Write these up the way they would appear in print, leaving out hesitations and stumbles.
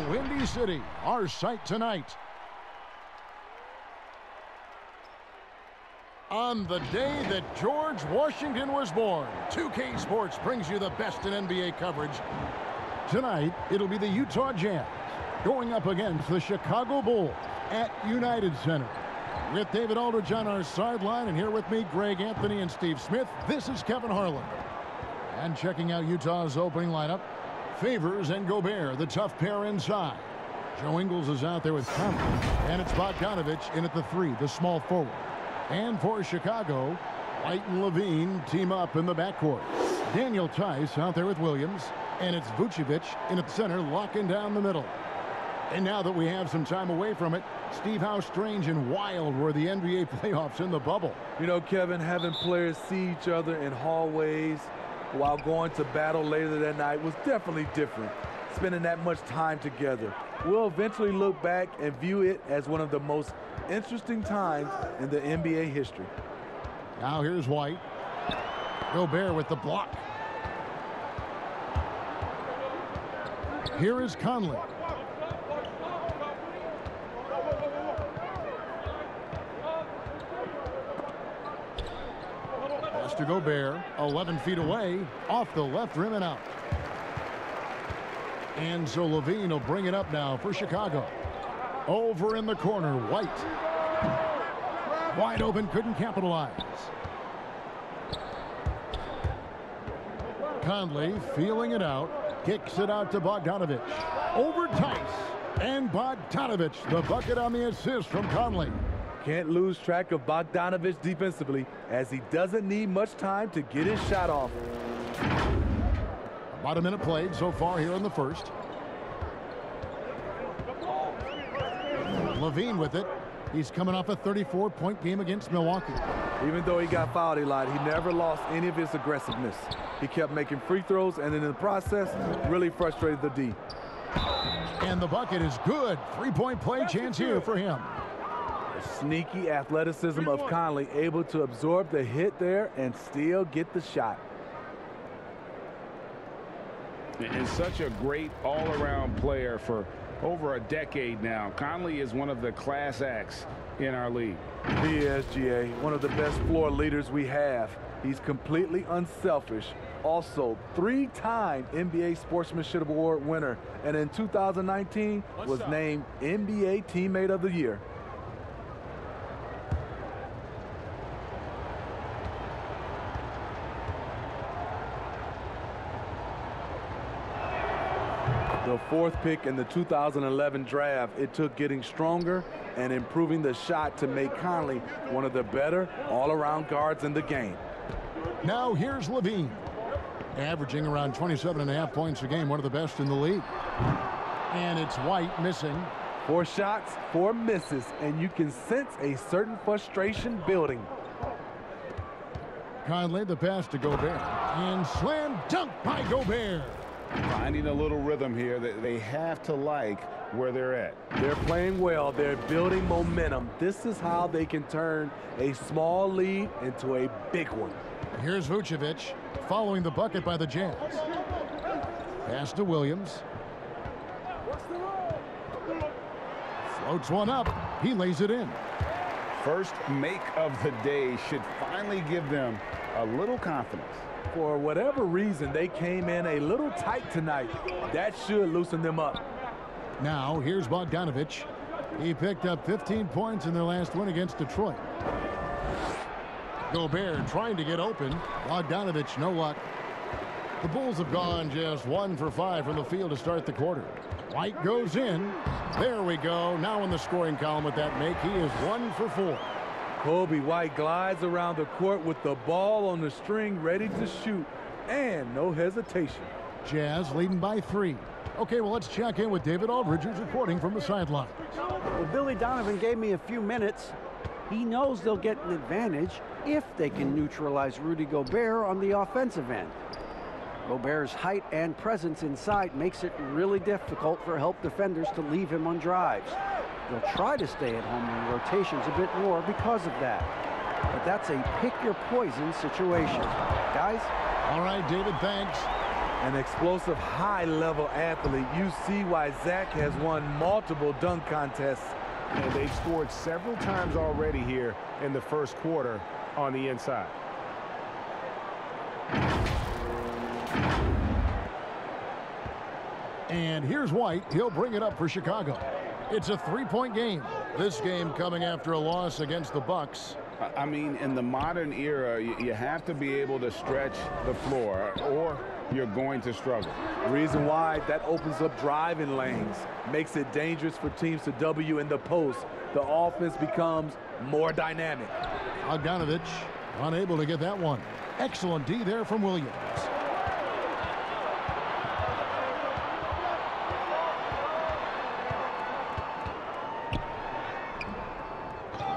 Windy City, our site tonight. On the day that George Washington was born, 2K Sports brings you the best in NBA coverage. Tonight, it'll be the Utah Jazz going up against the Chicago Bulls at United Center. With David Aldridge on our sideline, and here with me, Greg Anthony and Steve Smith, this is Kevin Harlan. And checking out Utah's opening lineup, Favors and Gobert, the tough pair inside. Joe Ingles is out there with Conley, and it's Bogdanovich in at the 3, the small forward. And for Chicago, White and Levine team up in the backcourt. Daniel Tice out there with Williams, and it's Vucevic in at center, locking down the middle. And now that we have some time away from it, Steve, how strange and wild were the NBA playoffs in the bubble? You know, Kevin, having players see each other in hallways while going to battle later that night was definitely different. Spending that much time together. We'll eventually look back and view it as one of the most interesting times in the NBA history. Now here's White. Gobert with the block. Here is Conley. Pass to Gobert, 11 feet away, off the left rim and out. And so Levine will bring it up now for Chicago. Over in the corner, White. Wide open, couldn't capitalize. Conley feeling it out, kicks it out to Bogdanovich. Over Tice, and Bogdanovich, the bucket on the assist from Conley. Can't lose track of Bogdanovich defensively, as he doesn't need much time to get his shot off. About a minute played so far here in the first. Levine with it. He's coming off a 34-point game against Milwaukee. Even though he got fouled a lot, he never lost any of his aggressiveness. He kept making free throws, and in the process, really frustrated the D. And the bucket is good. 3-point play chance here for him. The sneaky athleticism of Conley, able to absorb the hit there and still get the shot. And such a great all-around player for over a decade now. Conley is one of the class acts in our league. He is, GA, one of the best floor leaders we have. He's completely unselfish. Also, 3-time NBA Sportsmanship Award winner, and in 2019 was named NBA Teammate of the Year. The 4th pick in the 2011 draft, it took getting stronger and improving the shot to make Conley one of the better all-around guards in the game. Now here's Levine, averaging around 27.5 points a game, one of the best in the league. And it's White missing. 4 shots, 4 misses, and you can sense a certain frustration building. Conley, the pass to Gobert, and slam dunk by Gobert. Finding a little rhythm here that they have to like where they're at. They're playing well. They're building momentum. This is how they can turn a small lead into a big one. Here's Vucevic following the bucket by the Jazz. Pass to Williams. Floats one up. He lays it in. First make of the day should finally give them a little confidence. For whatever reason, they came in a little tight tonight. That should loosen them up. Now, here's Bogdanovich. He picked up 15 points in their last win against Detroit. Gobert trying to get open. Bogdanovich, no luck. The Bulls have gone just 1 for 5 from the field to start the quarter. White goes in. There we go. Now in the scoring column with that make, he is 1 for 4. Kobe White glides around the court with the ball on the string, ready to shoot, and no hesitation. Jazz leading by 3. Okay, well, let's check in with David Aldridge, who's reporting from the sideline. Well, Billy Donovan gave me a few minutes. He knows they'll get an advantage if they can neutralize Rudy Gobert on the offensive end. Gobert's height and presence inside makes it really difficult for help defenders to leave him on drives. They'll try to stay at home in rotations a bit more because of that. But that's a pick-your-poison situation. Guys? All right, David, thanks. An explosive, high-level athlete. You see why Zach has won multiple dunk contests. And they've scored several times already here in the first quarter on the inside. And here's White. He'll bring it up for Chicago. It's a three-point game. This game coming after a loss against the Bucks. I mean, in the modern era, you have to be able to stretch the floor or you're going to struggle. Reason why, that opens up driving lanes, makes it dangerous for teams to W in the post. The offense becomes more dynamic. Bogdanovich unable to get that one. Excellent D there from Williams.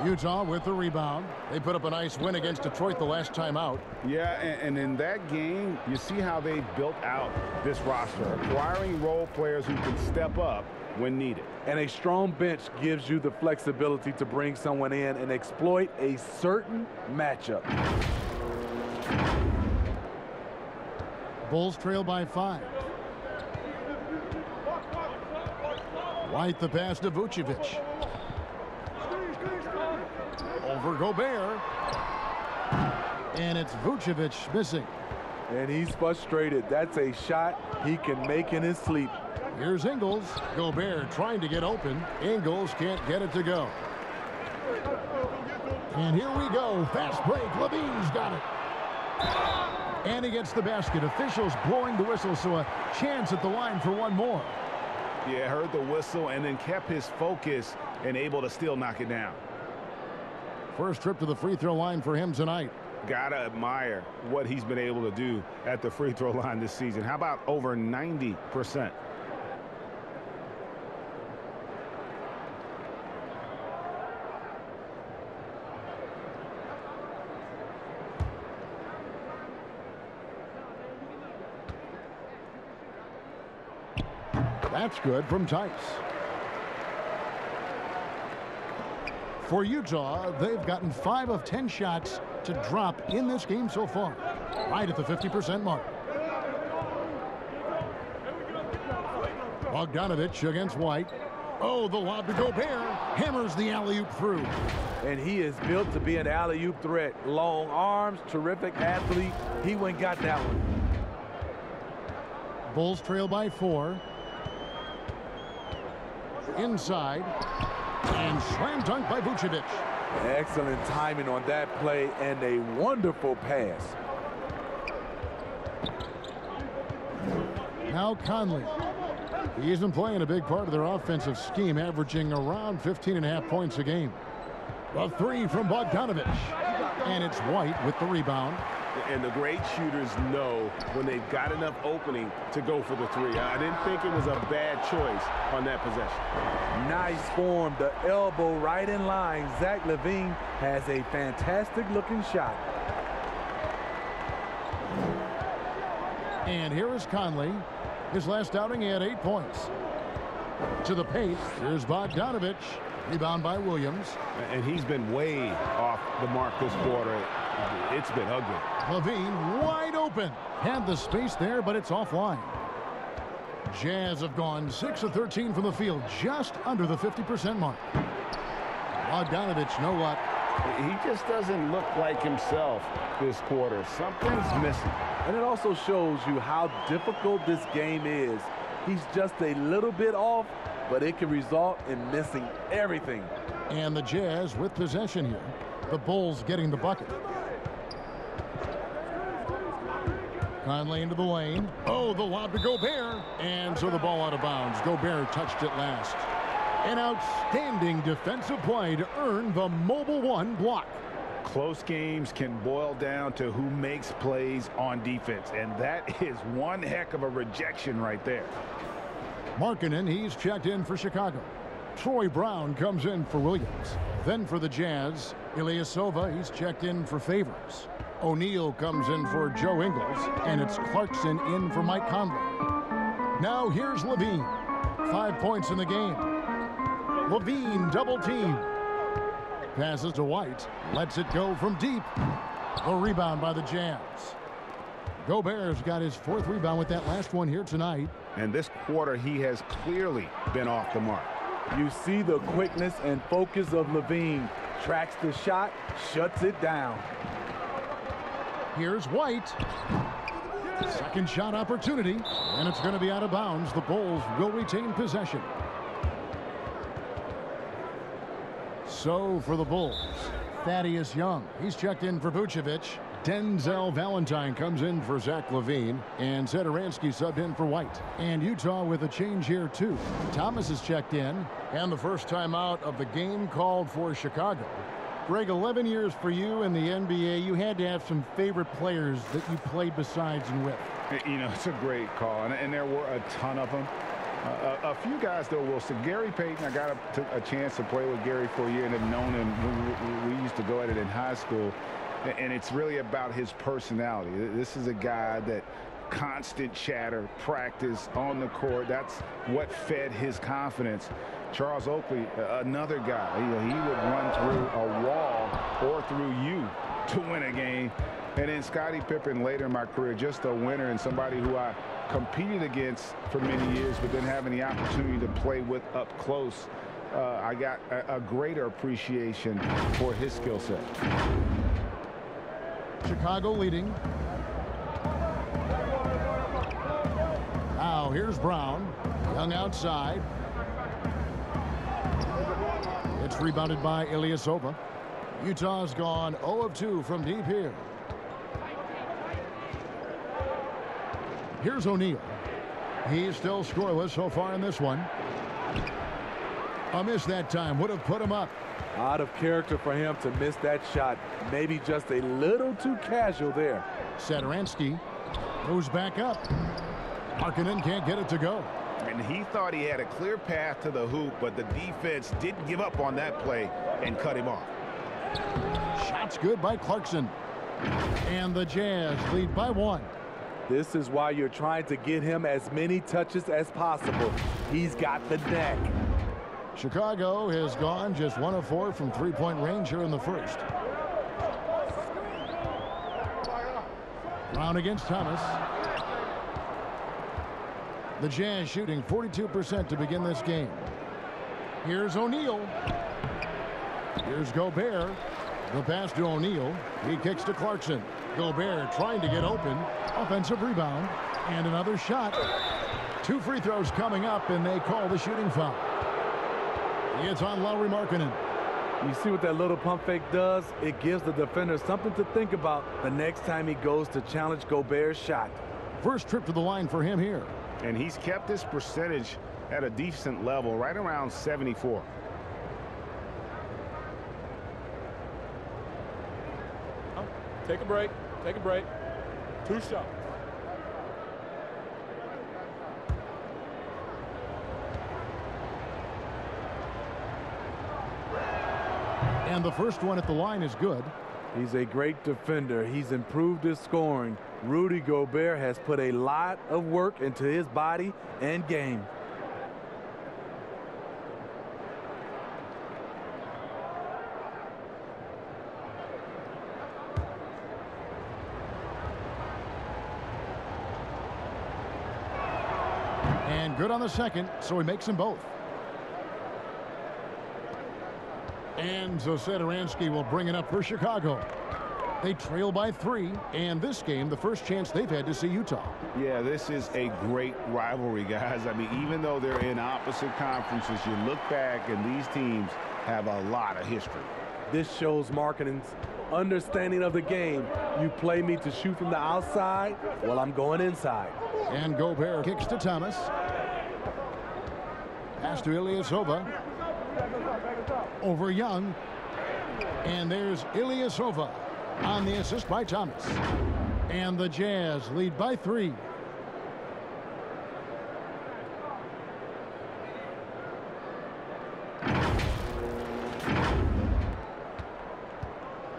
Utah with the rebound. They put up a nice win against Detroit the last time out. Yeah, and in that game, you see how they built out this roster, acquiring role players who can step up when needed. And a strong bench gives you the flexibility to bring someone in and exploit a certain matchup. Bulls trail by 5. White the pass to Vucevic. Over Gobert. And it's Vucevic missing. And he's frustrated. That's a shot he can make in his sleep. Here's Ingles. Gobert trying to get open. Ingles can't get it to go. And here we go. Fast break. Levine's got it. And he gets the basket. Officials blowing the whistle, so a chance at the line for one more. Yeah, heard the whistle and then kept his focus and able to still knock it down. First trip to the free throw line for him tonight. Gotta admire what he's been able to do at the free throw line this season. How about over 90%? That's good from Tice. For Utah, they've gotten 5 of 10 shots to drop in this game so far, right at the 50% mark. Bogdanovich against White. Oh, the lob to Gobert. Hammers the alley-oop through. And he is built to be an alley-oop threat. Long arms, terrific athlete. He went and got that one. Bulls trail by 4. Inside. And slam dunk by Vucevic. Excellent timing on that play and a wonderful pass. Now Conley. He isn't playing a big part of their offensive scheme, averaging around 15.5 points a game. A three from Bogdanovich. And it's White with the rebound. And the great shooters know when they've got enough opening to go for the three. I didn't think it was a bad choice on that possession. Nice form, the elbow right in line. Zach LaVine has a fantastic looking shot. And here is Conley. His last outing, he had 8 points. To the paint, here's Bogdanovich. Rebound by Williams. And he's been way off the mark this quarter. It's been ugly. LaVine wide open. Had the space there, but it's offline. Jazz have gone 6 of 13 from the field, just under the 50% mark. Bogdanovich, no luck. He just doesn't look like himself this quarter. Something's missing. And it also shows you how difficult this game is. He's just a little bit off, but it can result in missing everything. And the Jazz with possession here. The Bulls getting the bucket. Conley into the lane. Oh, the lob to Gobert. And so the ball out of bounds. Gobert touched it last. An outstanding defensive play to earn the mobile one block. Close games can boil down to who makes plays on defense. And that is one heck of a rejection right there. Markkanen, he's checked in for Chicago. Troy Brown comes in for Williams. Then for the Jazz, Ilyasova, he's checked in for Favors. O'Neal comes in for Joe Ingles, and it's Clarkson in for Mike Conley. Now here's LaVine. 5 points in the game. LaVine double team. Passes to White. Lets it go from deep. A rebound by the Jazz. Gobert's got his 4th rebound with that last one here tonight. And this quarter, he has clearly been off the mark. You see the quickness and focus of Levine. Tracks the shot, shuts it down. Here's White. Second shot opportunity, and it's going to be out of bounds. The Bulls will retain possession. So for the Bulls, Thaddeus Young. He's checked in for Vucevic. Denzel Valentine comes in for Zach LaVine, and Satoransky subbed in for White. And Utah with a change here too. Thomas is checked in, and the first time out of the game called for Chicago. Greg, 11 years for you in the NBA. You had to have some favorite players that you played besides and with. You know, it's a great call, and there were a ton of them. A few guys, though, Wilson. Gary Payton, I got a chance to play with Gary for a year and have known him. We used to go at it in high school, and it's really about his personality. This is a guy that constant chatter, practice on the court. That's what fed his confidence. Charles Oakley, another guy, he would run through a wall or through you to win a game. And then Scottie Pippen later in my career, just a winner and somebody who I competed against for many years, but then having the opportunity to play with up close, I got a greater appreciation for his skill set. Chicago leading. Now here's Brown. Young outside. It's rebounded by Ilyasova. Utah's gone 0 of 2 from deep here. Here's O'Neal. He's still scoreless so far in this one. A miss that time would have put him up. Out of character for him to miss that shot. Maybe just a little too casual there. Satoransky moves back up. Markkanen can't get it to go. And he thought he had a clear path to the hoop, but the defense didn't give up on that play and cut him off. Shot's good by Clarkson. And the Jazz lead by 1. This is why you're trying to get him as many touches as possible. He's got the neck. Chicago has gone just 1 of 4 from three-point range here in the first. Brown against Thomas. The Jazz shooting 42% to begin this game. Here's O'Neal. Here's Gobert. The pass to O'Neal. He kicks to Clarkson. Gobert trying to get open. Offensive rebound. And another shot. 2 free throws coming up, and they call the shooting foul. It's on Lauri Markkanen. You see what that little pump fake does? It gives the defender something to think about the next time he goes to challenge Gobert's shot. First trip to the line for him here. And he's kept this percentage at a decent level, right around 74. Take a break. Take a break. 2 shots. And the first one at the line is good. He's a great defender. He's improved his scoring. Rudy Gobert has put a lot of work into his body and game. And good on the second, so he makes them both. And so Satoransky will bring it up for Chicago. They trail by 3, and this game, the first chance they've had to see Utah. Yeah, this is a great rivalry, guys. I mean, even though they're in opposite conferences, you look back and these teams have a lot of history. This shows Markkanen's understanding of the game. You play me to shoot from the outside, well, I'm going inside. And Gobert kicks to Thomas. Pass to Ilyasova. Over Young. And there's Ilyasova on the assist by Thomas. And the Jazz lead by 3.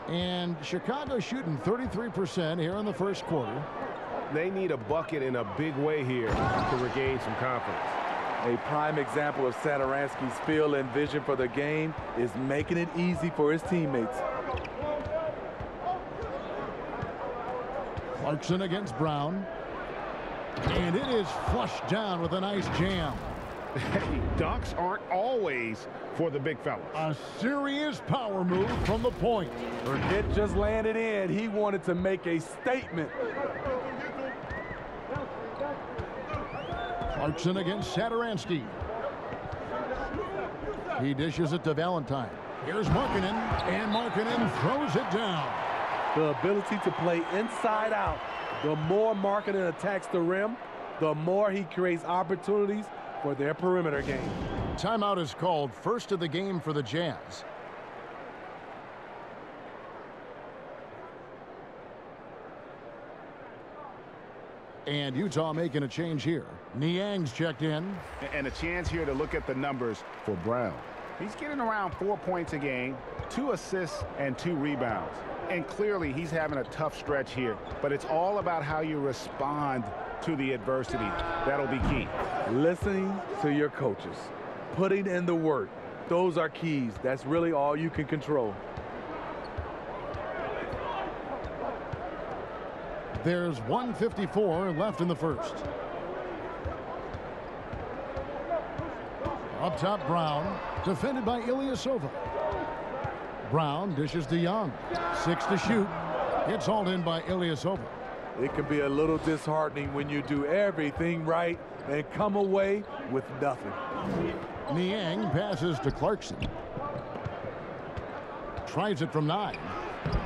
And Chicago shooting 33% here in the first quarter. They need a bucket in a big way here to regain some confidence. A prime example of Satoransky's feel and vision for the game is making it easy for his teammates. Clarkson against Brown. And it is flushed down with a nice jam. Hey, dunks aren't always for the big fellas. A serious power move from the point. It just landed in. He wanted to make a statement. Clarkson against Satoransky. He dishes it to Valentine. Here's Markkanen, and Markkanen throws it down. The ability to play inside out. The more Markkanen attacks the rim, the more he creates opportunities for their perimeter game. Timeout is called, first of the game for the Jazz. And Utah making a change here. Niang's checked in. And a chance here to look at the numbers for Brown. He's getting around 4 points a game, 2 assists, and 2 rebounds. And clearly, he's having a tough stretch here. But it's all about how you respond to the adversity. That'll be key. Listening to your coaches. Putting in the work. Those are keys. That's really all you can control. There's 1:54 left in the first. Up top, Brown, defended by Ilyasova. Brown dishes to Young. 6 to shoot. It's hauled in by Ilyasova. It can be a little disheartening when you do everything right and come away with nothing. Niang passes to Clarkson. Tries it from 9.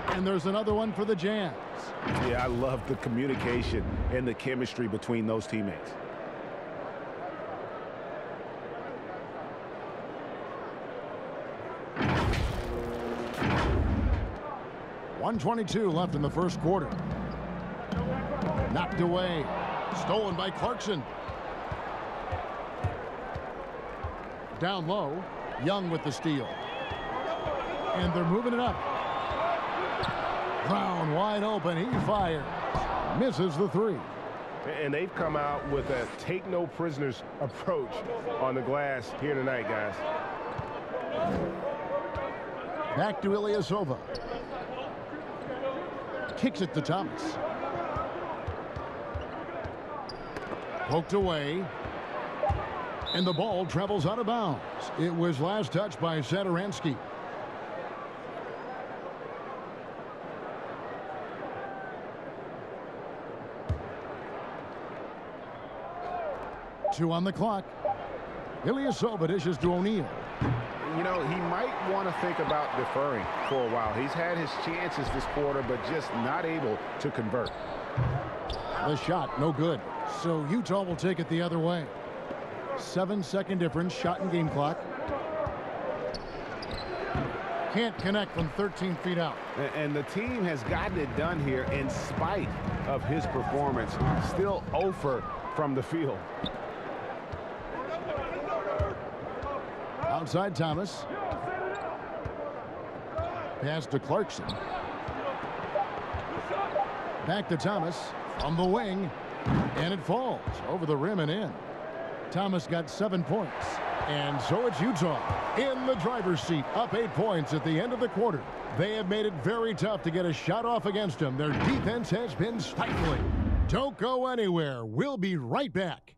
And there's another one for the Jazz. Yeah, I love the communication and the chemistry between those teammates. .122 left in the first quarter. Knocked away. Stolen by Clarkson. Down low. Young with the steal. And they're moving it up. Brown wide open. He fires. Misses the 3. And they've come out with a take no prisoners approach on the glass here tonight, guys. Back to Ilyasova. Kicks it to Thomas. Poked away. And the ball travels out of bounds. It was last touched by Satoransky. Two on the clock. Ilyasova dishes to O'Neal. You know, he might want to think about deferring for a while. He's had his chances this quarter, but just not able to convert. The shot, no good. So Utah will take it the other way. 7-second difference, shot and game clock. Can't connect from 13 feet out. And the team has gotten it done here in spite of his performance. Still 0 from the field. Outside Thomas. Pass to Clarkson. Back to Thomas on the wing. And it falls over the rim and in. Thomas got 7 points. And so it's Utah in the driver's seat, up 8 points at the end of the quarter. They have made it very tough to get a shot off against them. Their defense has been stifling. Don't go anywhere. We'll be right back.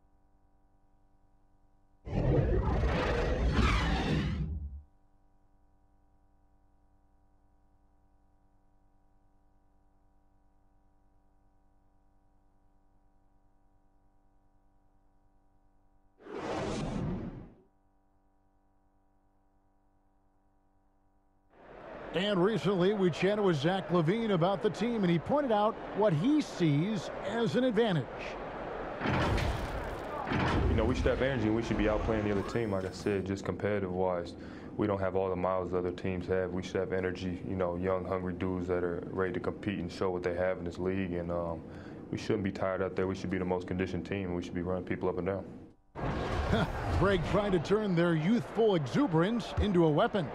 And recently, we chatted with Zach LaVine about the team, and he pointed out what he sees as an advantage. You know, we should have energy, and we should be outplaying the other team. Like I said, just competitive-wise, we don't have all the miles other teams have. We should have energy, you know, young, hungry dudes that are ready to compete and show what they have in this league. And we shouldn't be tired out there. We should be the most conditioned team, and we should be running people up and down. Greg trying to turn their youthful exuberance into a weapon.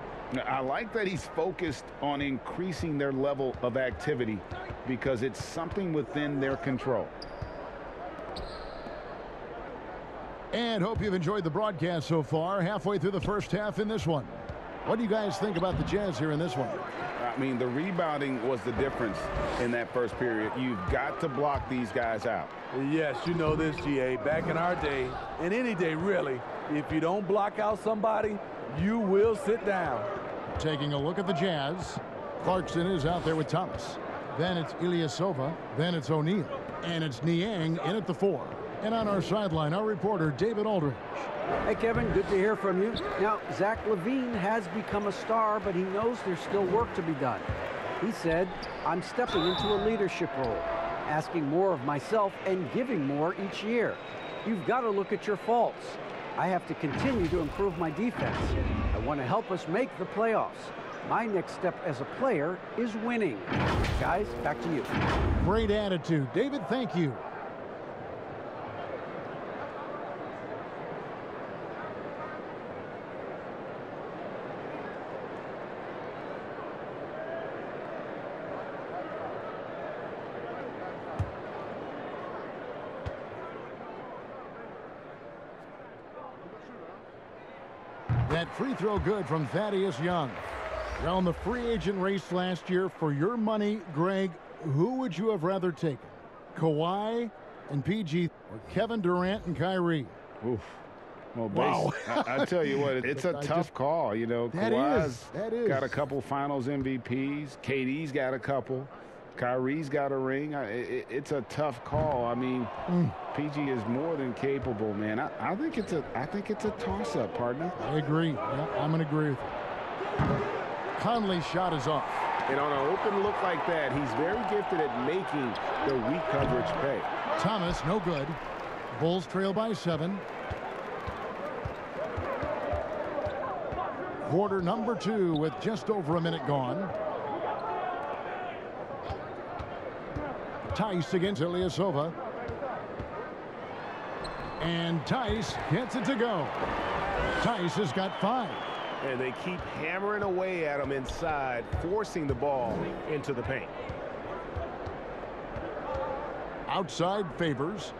I like that he's focused on increasing their level of activity because it's something within their control. And hope you've enjoyed the broadcast so far. Halfway through the first half in this one. What do you guys think about the Jazz here in this one? I mean, the rebounding was the difference in that first period. You've got to block these guys out. Yes, you know this, GA. Back in our day, and any day really, if you don't block out somebody, you will sit down. Taking a look at the Jazz. Clarkson is out there with Thomas. Then it's Ilyasova. Then it's O'Neal. And it's Niang in at the 4. And on our sideline, our reporter, David Aldridge. Hey, Kevin, good to hear from you. Now, Zach LaVine has become a star, but he knows there's still work to be done. He said, I'm stepping into a leadership role, asking more of myself and giving more each year. You've got to look at your faults. I have to continue to improve my defense. I want to help us make the playoffs. My next step as a player is winning. Guys, back to you. Great attitude. David, thank you. That free throw good from Thaddeus Young. Now, in the free agent race last year, for your money, Greg, who would you have rather taken? Kawhi and PG or Kevin Durant and Kyrie? Oof. Well, wow. I tell you what, it's a tough call. You know, Kawhi's got a couple finals MVPs. KD's got a couple. Kyrie's got a ring. It's a tough call. I mean, PG is more than capable, man. I think it's a toss-up, partner. I agree. Yeah, I'm going to agree with you. Conley's shot is off. And on an open look like that, he's very gifted at making the weak coverage pay. Thomas, no good. Bulls trail by 7. Quarter number 2 with just over a minute gone. Tice against Ilyasova. And Tice gets it to go. Tice has got 5. And they keep hammering away at him inside, forcing the ball into the paint. Outside Favors.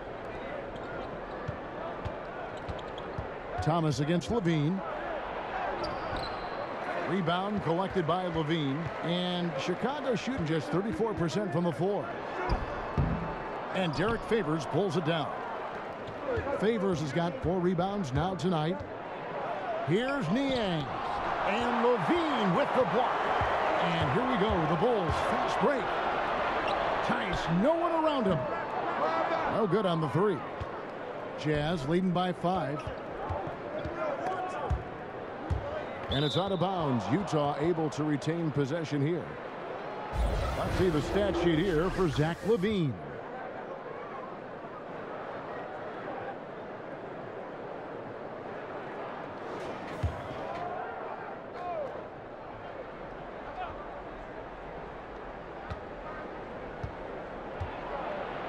Thomas against LaVine. Rebound collected by LaVine. And Chicago shooting just 34% from the floor. And Derek Favors pulls it down. Favors has got 4 rebounds now tonight. Here's Niang. And LaVine with the block. And here we go. The Bulls fast break. Tice, no one around him. No good on the 3. Jazz leading by 5. And it's out of bounds. Utah able to retain possession here. Let's see the stat sheet here for Zach LaVine.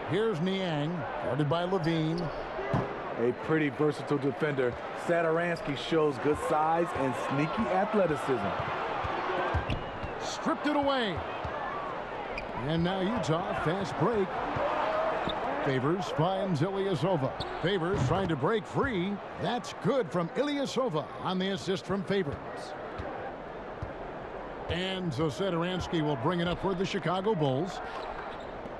Here's Niang, guarded by LaVine. A pretty versatile defender. Satoransky shows good size and sneaky athleticism. Stripped it away. And now Utah, fast break. Favors finds Ilyasova. Favors trying to break free. That's good from Ilyasova on the assist from Favors. And so Satoransky will bring it up for the Chicago Bulls.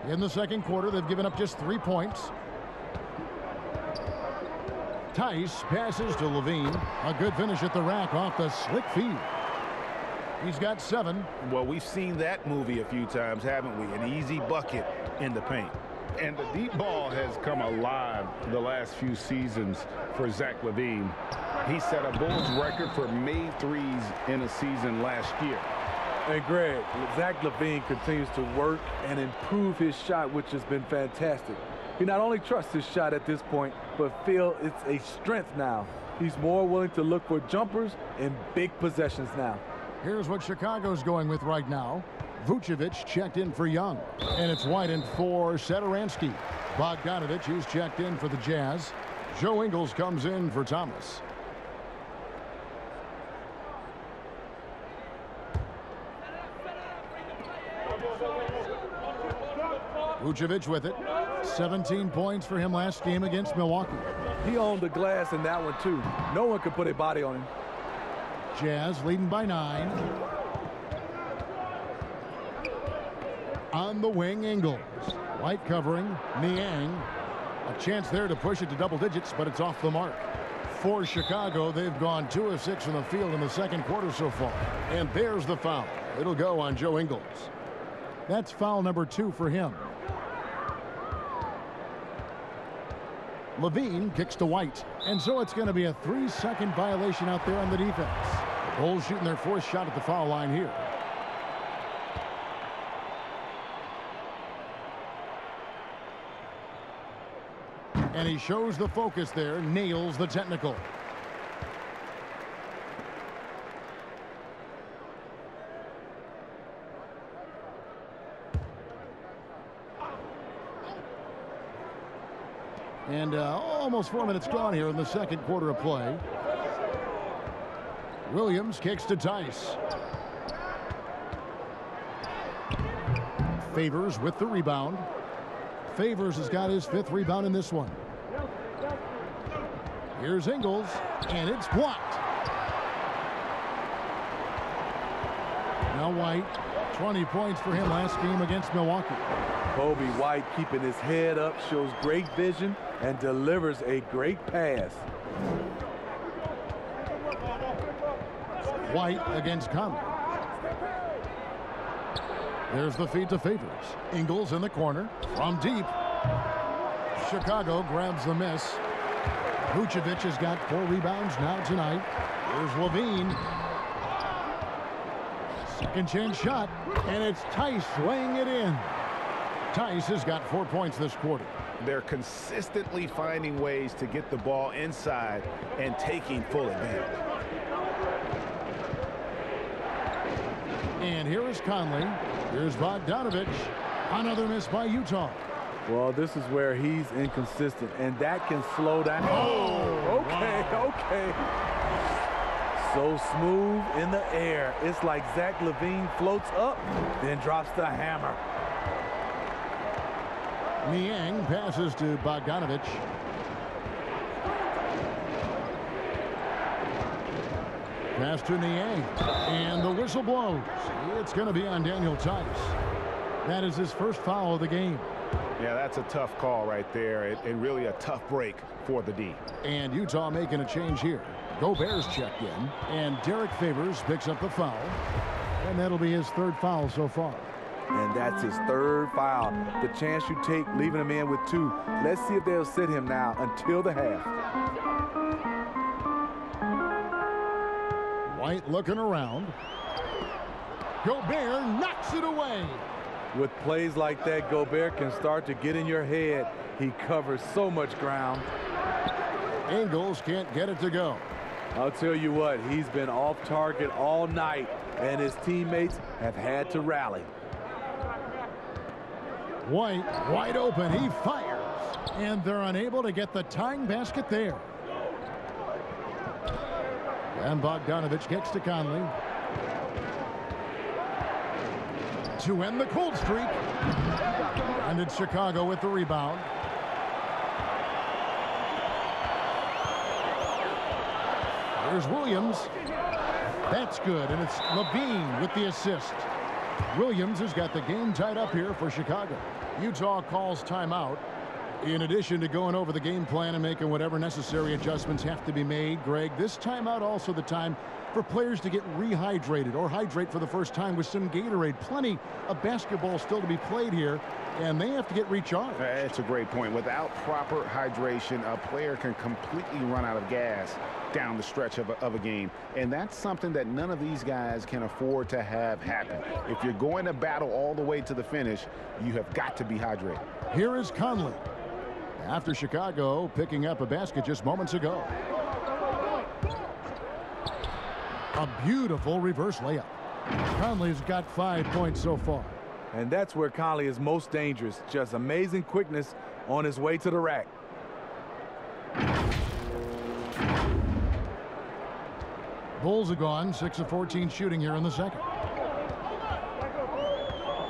In the second quarter, they've given up just 3 points. Tice passes to LaVine. A good finish at the rack off the slick feed. He's got 7. Well, we've seen that movie a few times, haven't we? An easy bucket in the paint. And the deep ball has come alive the last few seasons for Zach LaVine. He set a Bulls record for made threes in a season last year. And Greg, Zach LaVine continues to work and improve his shot, which has been fantastic. He not only trusts his shot at this point, but feels it's a strength now. He's more willing to look for jumpers and big possessions now. Here's what Chicago's going with right now. Vucevic checked in for Young. And it's White for Satoransky. Bogdanovich, who's checked in for the Jazz. Joe Ingles comes in for Thomas. Vucevic with it. 17 points for him last game against Milwaukee. He owned the glass in that one, too. No one could put a body on him. Jazz leading by 9. On the wing, Ingles. White covering, Niang. A chance there to push it to double digits, but it's off the mark. For Chicago, they've gone 2 of 6 in the field in the second quarter so far. And there's the foul. It'll go on Joe Ingles. That's foul number 2 for him. Levine kicks to White. And so it's going to be a 3-second violation out there on the defense. The Bulls shooting their 4th shot at the foul line here. And he shows the focus there, nails the technical. And almost 4 minutes gone here in the second quarter of play. Williams kicks to Tice. Favors with the rebound. Favors has got his 5th rebound in this one. Here's Ingles, and it's blocked. Now White, 20 points for him last game against Milwaukee. Kobe White keeping his head up, shows great vision, and delivers a great pass. White against Conley. There's the feed to Favors. Ingles in the corner from deep. Chicago grabs the miss. Vucevic has got 4 rebounds now tonight. Here's Levine. Second chance shot, and it's Tice laying it in. Tice has got 4 points this quarter. They're consistently finding ways to get the ball inside and taking full advantage. And here is Conley. Here's Bogdanovich. Another miss by Utah. Well, this is where he's inconsistent, and that can slow down. Oh, okay, wow. Okay. So smooth in the air. It's like Zach LaVine floats up, then drops the hammer. Niang passes to Bogdanovich. Pass to Niang. And the whistle blows. It's going to be on Daniel Tice. That is his first foul of the game. Yeah, that's a tough call right there, and really a tough break for the D. And Utah making a change here. Gobert's checked in, and Derek Favors picks up the foul. And that'll be his 3rd foul so far. And that's his 3rd foul. The chance you take leaving him in with 2. Let's see if they'll sit him now until the half. White looking around. Gobert knocks it away. With plays like that, Gobert can start to get in your head. He covers so much ground. Ingles can't get it to go. I'll tell you what, he's been off target all night, and his teammates have had to rally. White wide open. He fires. And they're unable to get the tying basket there. And Bogdanovich kicks to Conley. To end the cold streak. And it's Chicago with the rebound. Here's Williams. That's good, and it's Levine with the assist. Williams has got the game tied up here for Chicago. Utah calls timeout. In addition to going over the game plan and making whatever necessary adjustments have to be made, Greg, this timeout also the time for players to get rehydrated or hydrate for the first time with some Gatorade. Plenty of basketball still to be played here, and they have to get recharged. That's a great point. Without proper hydration, a player can completely run out of gas down the stretch of a game, and that's something that none of these guys can afford to have happen. If you're going to battle all the way to the finish, you have got to be hydrated. Here is Conley after Chicago picking up a basket just moments ago. A beautiful reverse layup. Conley's got 5 points so far. And that's where Conley is most dangerous. Just amazing quickness on his way to the rack. Bulls are gone, 6 of 14 shooting here in the second.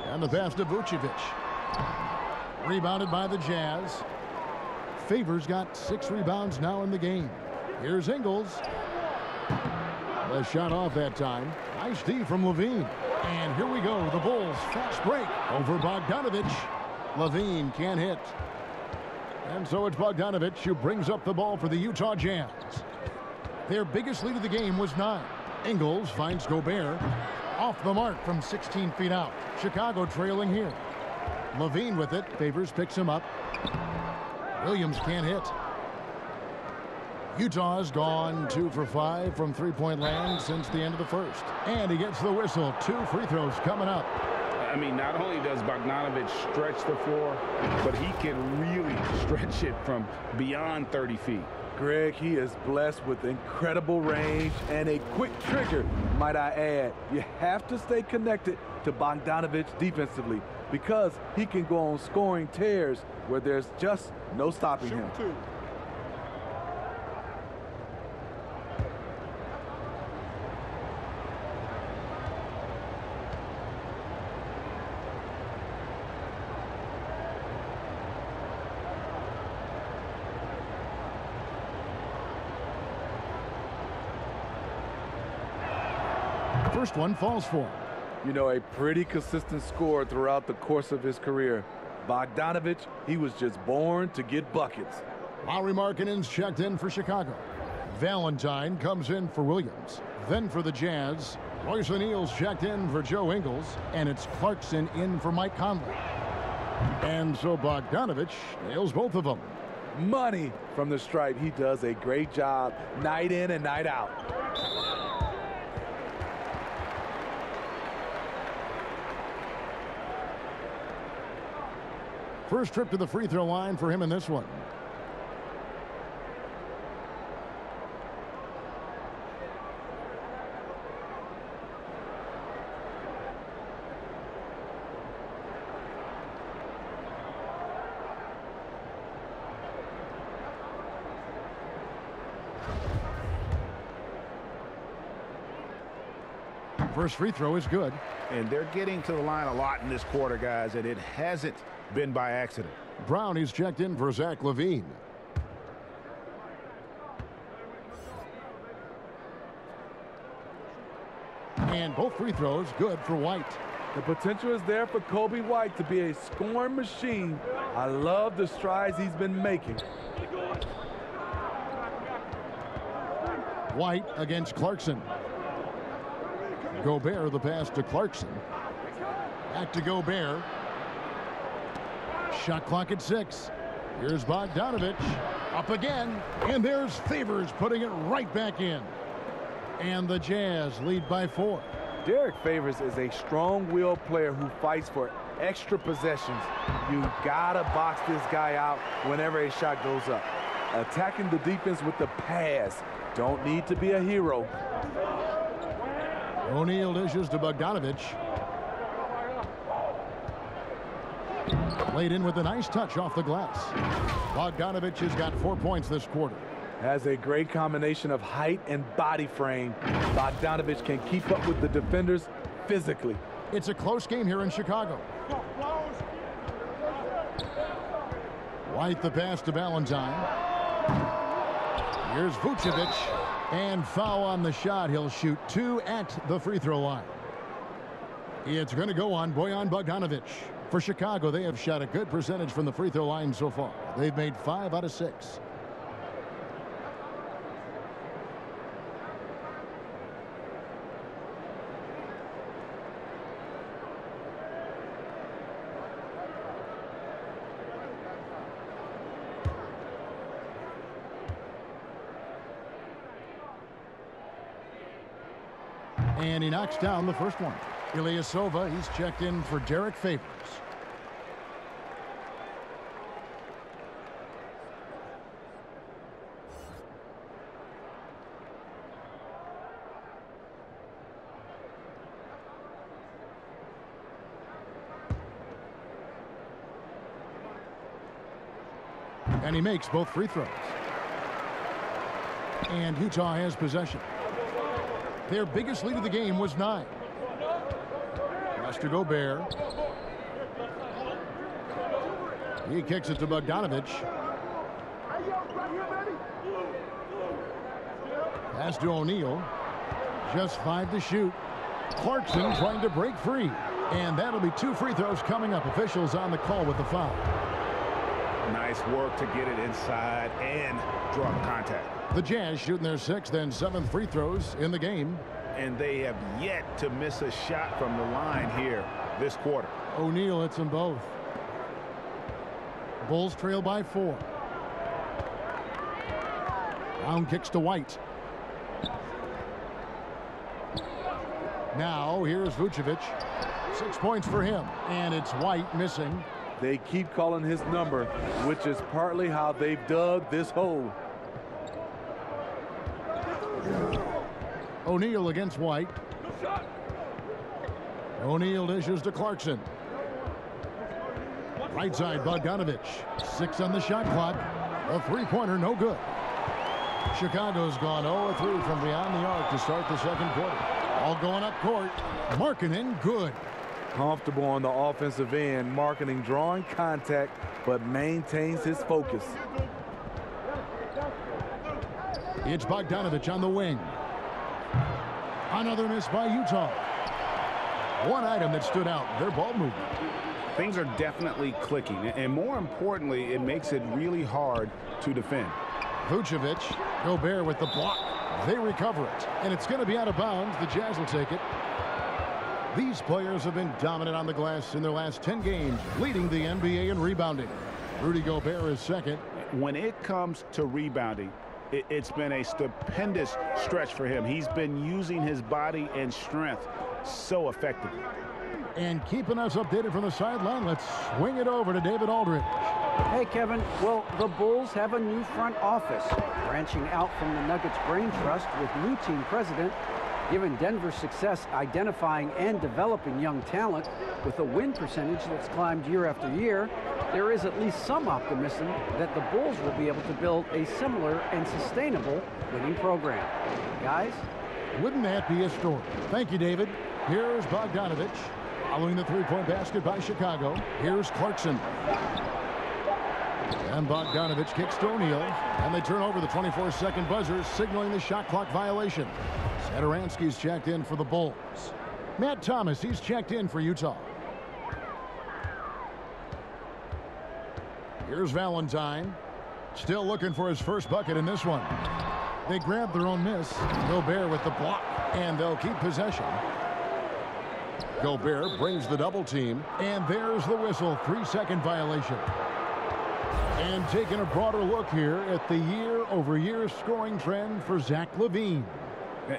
And the pass to Vucevic. Rebounded by the Jazz. Favors got 6 rebounds now in the game. Here's Ingles. A shot off that time. Nice D from Levine. And here we go. The Bulls fast break over Bogdanovich. Levine can't hit. And so it's Bogdanovich who brings up the ball for the Utah Jazz. Their biggest lead of the game was 9. Ingles finds Gobert. Off the mark from 16 feet out. Chicago trailing here. Levine with it. Favors picks him up. Williams can't hit. Utah's gone 2 for 5 from three-point land since the end of the first. And he gets the whistle. 2 free throws coming up. I mean, not only does Bogdanovich stretch the floor, but he can really stretch it from beyond 30 feet. Greg, he is blessed with incredible range and a quick trigger, might I add. You have to stay connected to Bogdanovich defensively because he can go on scoring tears where there's just no stopping him. First one falls for him. You know, a pretty consistent scorer throughout the course of his career. Bogdanovich, he was just born to get buckets. Lauri Markkanen's checked in for Chicago. Valentine comes in for Williams. Then for the Jazz, Royce O'Neal's checked in for Joe Ingles. And it's Clarkson in for Mike Conley. And so Bogdanovich nails both of them. Money from the stripe. He does a great job night in and night out. First trip to the free throw line for him in this one. First free throw is good. And they're getting to the line a lot in this quarter, guys, and it hasn't been by accident. Brown is checked in for Zach LaVine. And both free throws good for White. The potential is there for Kobe White to be a scoring machine. I love the strides he's been making. White against Clarkson. Gobert the pass to Clarkson. Back to Gobert. Shot clock at 6. Here's Bogdanovich. Up again. And there's Favors putting it right back in. And the Jazz lead by 4. Derek Favors is a strong-willed player who fights for extra possessions. You gotta box this guy out whenever a shot goes up. Attacking the defense with the pass. Don't need to be a hero. O'Neal dishes to Bogdanovich. Laid in with a nice touch off the glass. Bogdanovich has got 4 points this quarter. Has a great combination of height and body frame. Bogdanovich can keep up with the defenders physically. It's a close game here in Chicago. White the pass to Valentine. Here's Vucevic. And foul on the shot. He'll shoot 2 at the free throw line. It's going to go on Bojan Bogdanovic. For Chicago, they have shot a good percentage from the free throw line so far. They've made 5 out of 6. And he knocks down the first one. Ilyasova, he's checked in for Derek Favors. And he makes both free throws. And Utah has possession. Their biggest lead of the game was 9. Pass to Gobert. He kicks it to Bogdanovich. Pass to O'Neal. Just 5 to shoot. Clarkson trying to break free. And that'll be 2 free throws coming up. Officials on the call with the foul. Nice work to get it inside and draw the contact. The Jazz shooting their 6th and 7th free throws in the game. And they have yet to miss a shot from the line here this quarter. O'Neal hits them both. Bulls trail by 4. Brown kicks to White. Now here's Vucevic. 6 points for him. And it's White missing. They keep calling his number, which is partly how they've dug this hole. O'Neal against White. O'Neal dishes to Clarkson. Right side, Bogdanovich. 6 on the shot clock. A three-pointer, no good. Chicago's gone 0-3 from beyond the arc to start the second quarter. All going up court. Markkanen, good. Comfortable on the offensive end. Markkanen drawing contact, but maintains his focus. It's Bogdanovich on the wing. Another miss by Utah. One item that stood out, their ball movement. Things are definitely clicking, and more importantly, it makes it really hard to defend. Vucevic, Gobert with the block. They recover it, and it's going to be out of bounds. The Jazz will take it. These players have been dominant on the glass in their last 10 games, leading the NBA in rebounding. Rudy Gobert is second. When it comes to rebounding, it's been a stupendous stretch for him. He's been using his body and strength so effectively. And keeping us updated from the sideline, let's swing it over to David Aldridge. Hey, Kevin. Well, the Bulls have a new front office, branching out from the Nuggets Brain Trust with new team president. Given Denver's success identifying and developing young talent with a win percentage that's climbed year after year, there is at least some optimism that the Bulls will be able to build a similar and sustainable winning program. Guys? Wouldn't that be a story? Thank you, David. Here's Bogdanovich. Following the three-point basket by Chicago, here's Clarkson. And Bogdanovich kicks to O'Neal, and they turn over the 24-second buzzer, signaling the shot clock violation. Satoransky's checked in for the Bulls. Matt Thomas, he's checked in for Utah. Here's Valentine. Still looking for his first bucket in this one. They grab their own miss. Gobert with the block, and they'll keep possession. Gobert brings the double team, and there's the whistle. 3-second violation. And taking a broader look here at the year-over-year scoring trend for Zach LaVine.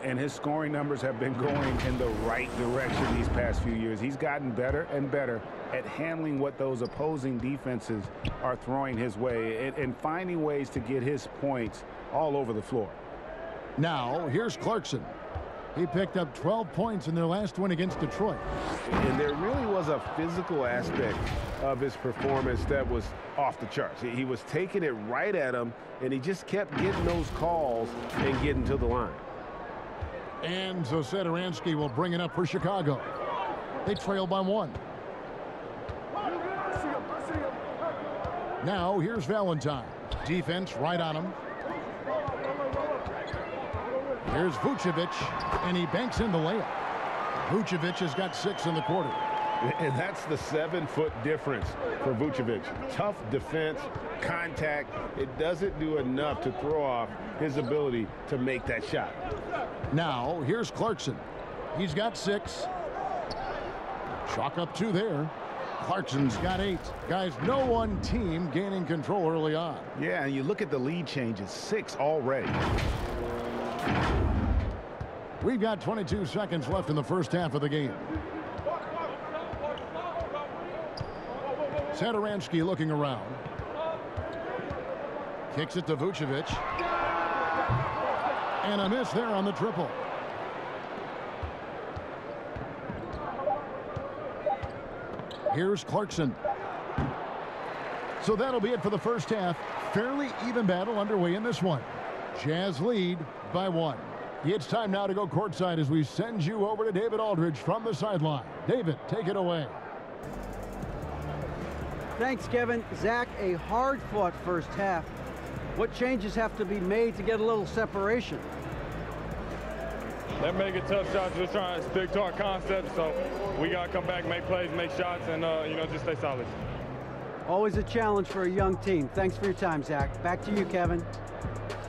And his scoring numbers have been going in the right direction these past few years. He's gotten better and better at handling what those opposing defenses are throwing his way and finding ways to get his points all over the floor. Now, here's Clarkson. He picked up 12 points in their last win against Detroit. And there really was a physical aspect of his performance that was off the charts. He was taking it right at him, and he just kept getting those calls and getting to the line. And so Satoransky will bring it up for Chicago. They trail by 1. Now, here's Valentine. Defense right on him. Here's Vucevic, and he banks in the layup. Vucevic has got 6 in the quarter. And that's the 7-foot difference for Vucevic. Tough defense, contact. It doesn't do enough to throw off his ability to make that shot. Now, here's Clarkson. He's got 6. Chalk up 2 there. Clarkson's got 8. Guys, no one team gaining control early on. Yeah, and you look at the lead changes, 6 already. We've got 22 seconds left in the first half of the game. Satoransky looking around. Kicks it to Vucevic. And a miss there on the triple. Here's Clarkson. So that'll be it for the first half. Fairly even battle underway in this one. Jazz lead by 1. It's time now to go courtside as we send you over to David Aldridge from the sideline. David, take it away. Thanks, Kevin. Zach, a hard-fought first half. What changes have to be made to get a little separation? They're making tough shots. We're trying to stick to our concept, so we got to come back, make plays, make shots, and, you know, just stay solid. Always a challenge for a young team. Thanks for your time, Zach. Back to you, Kevin.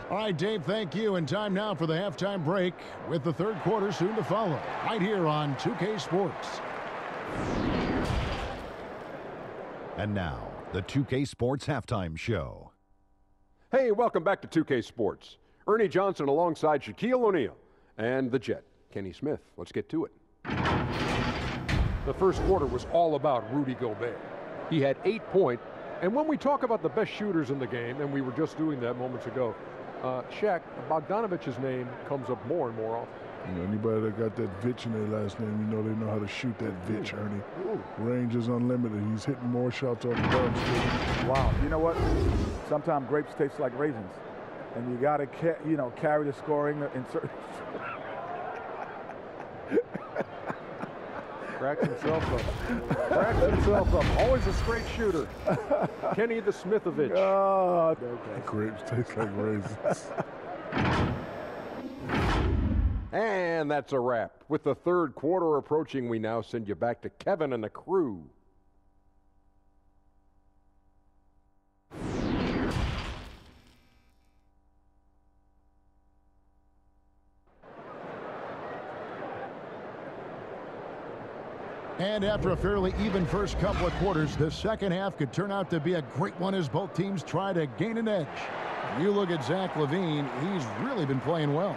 All right, Dave, thank you. And time now for the halftime break with the third quarter soon to follow, right here on 2K Sports. And now, the 2K Sports Halftime Show. Hey, welcome back to 2K Sports. Ernie Johnson alongside Shaquille O'Neal and the Jet, Kenny Smith. Let's get to it. The first quarter was all about Rudy Gobert. He had 8 points, and when we talk about the best shooters in the game, and we were just doing that moments ago, Shaq, Bogdanovich's name comes up more and more often. You know, anybody that got that Vitch in their last name, you know they know how to shoot that Vitch, Ernie. Range is unlimited. He's hitting more shots off the bounce. Wow. You know what? Sometimes grapes taste like raisins. And you got to, carry the scoring in certain... Cracks himself up. Cracks himself up. Always a straight shooter. Kenny the Smithovich. Oh, okay. Grapes taste like raisins. And that's a wrap. With the third quarter approaching, we now send you back to Kevin and the crew. And after a fairly even first couple of quarters, the second half could turn out to be a great one as both teams try to gain an edge. You look at Zach LaVine, he's really been playing well.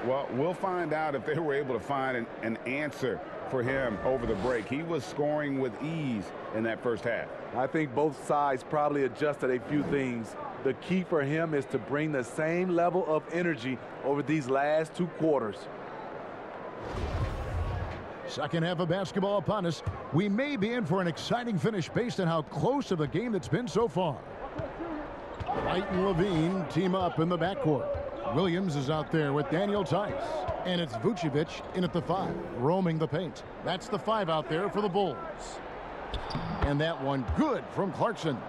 Well, we'll find out if they were able to find an answer for him over the break. He was scoring with ease in that first half. I think both sides probably adjusted a few things. The key for him is to bring the same level of energy over these last 2 quarters. Second half of basketball upon us. We may be in for an exciting finish based on how close of a game that's been so far. White and Levine team up in the backcourt. Williams is out there with Daniel Tice. And it's Vucevic in at the 5, roaming the paint. That's the 5 out there for the Bulls. And that one good from Clarkson.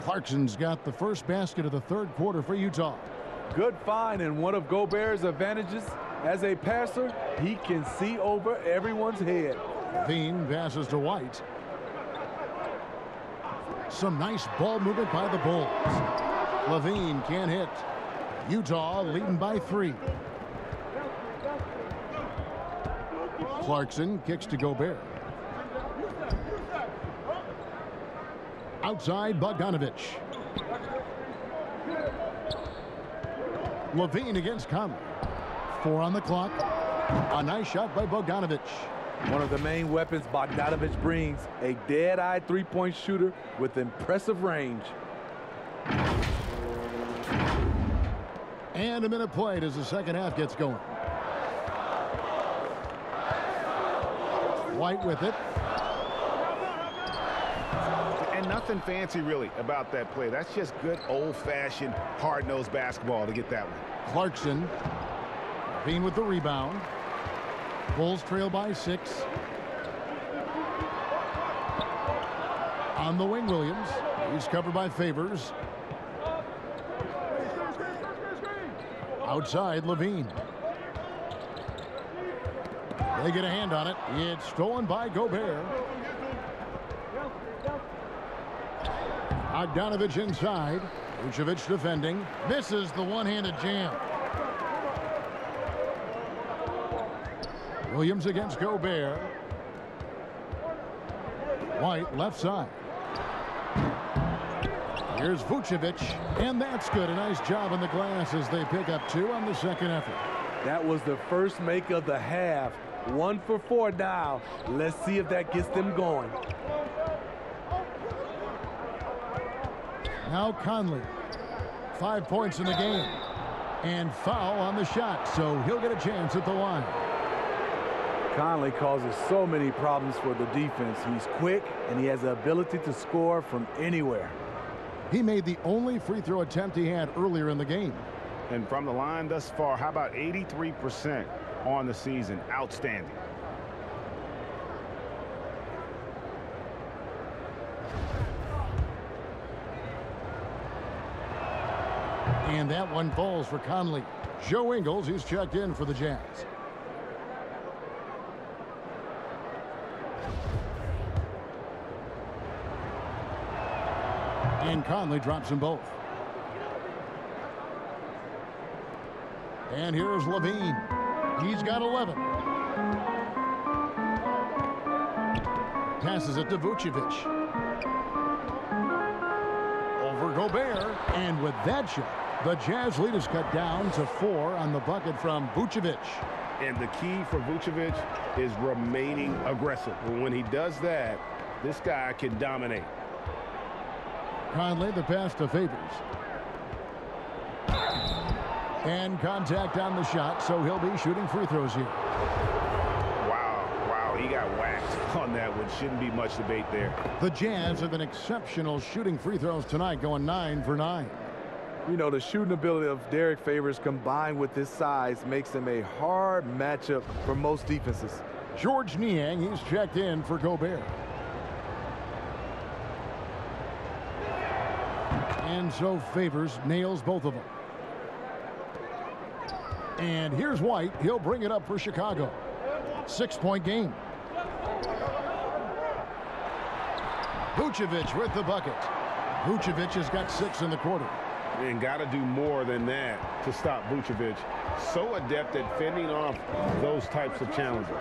Clarkson's got the first basket of the third quarter for Utah. Good find, and one of Gobert's advantages as a passer, he can see over everyone's head. Levine passes to White. Some nice ball movement by the Bulls. Levine can't hit. Utah leading by 3. Clarkson kicks to Gobert. Outside Bogdanovich. Levine against Conley. 4 on the clock. A nice shot by Bogdanovich. One of the main weapons Bogdanovich brings, a dead-eye three-point shooter with impressive range. And a minute played as the second half gets going. White with it. And nothing fancy really about that play. That's just good old-fashioned hard-nosed basketball to get that one. Clarkson. Levine with the rebound. Bulls trail by 6. On the wing, Williams. He's covered by Favors. Outside, Levine. They get a hand on it. It's stolen by Gobert. Bogdanovich inside. Vucevic defending. Misses the one-handed jam. Williams against Gobert. White left side. Here's Vucevic, and that's good. A nice job on the glass as they pick up 2 on the second effort. That was the first make of the half. 1 for 4 now. Let's see if that gets them going. Now Conley. 5 points in the game. And foul on the shot, so he'll get a chance at the line. Conley causes so many problems for the defense. He's quick, and he has the ability to score from anywhere. He made the only free throw attempt he had earlier in the game. And from the line thus far, how about 83% on the season? Outstanding. And that one falls for Conley. Joe Ingles, who's checked in for the Jazz. And Conley drops them both. And here's Levine. He's got 11. Passes it to Vucevic. Over Gobert. And with that shot, the Jazz lead is cut down to 4 on the bucket from Vucevic. And the key for Vucevic is remaining aggressive. When he does that, this guy can dominate. Conley, the pass to Favors. And contact on the shot, so he'll be shooting free throws here. Wow, he got whacked on that one. Shouldn't be much debate there. The Jazz have been exceptional shooting free throws tonight, going 9 for 9. You know, the shooting ability of Derek Favors combined with his size makes him a hard matchup for most defenses. George Niang, he's checked in for Gobert. And so Favors nails both of them. And here's White. He'll bring it up for Chicago. 6-point game. Vucevic with the bucket. Vucevic has got 6 in the quarter. And got to do more than that to stop Vucevic. So adept at fending off those types of challenges.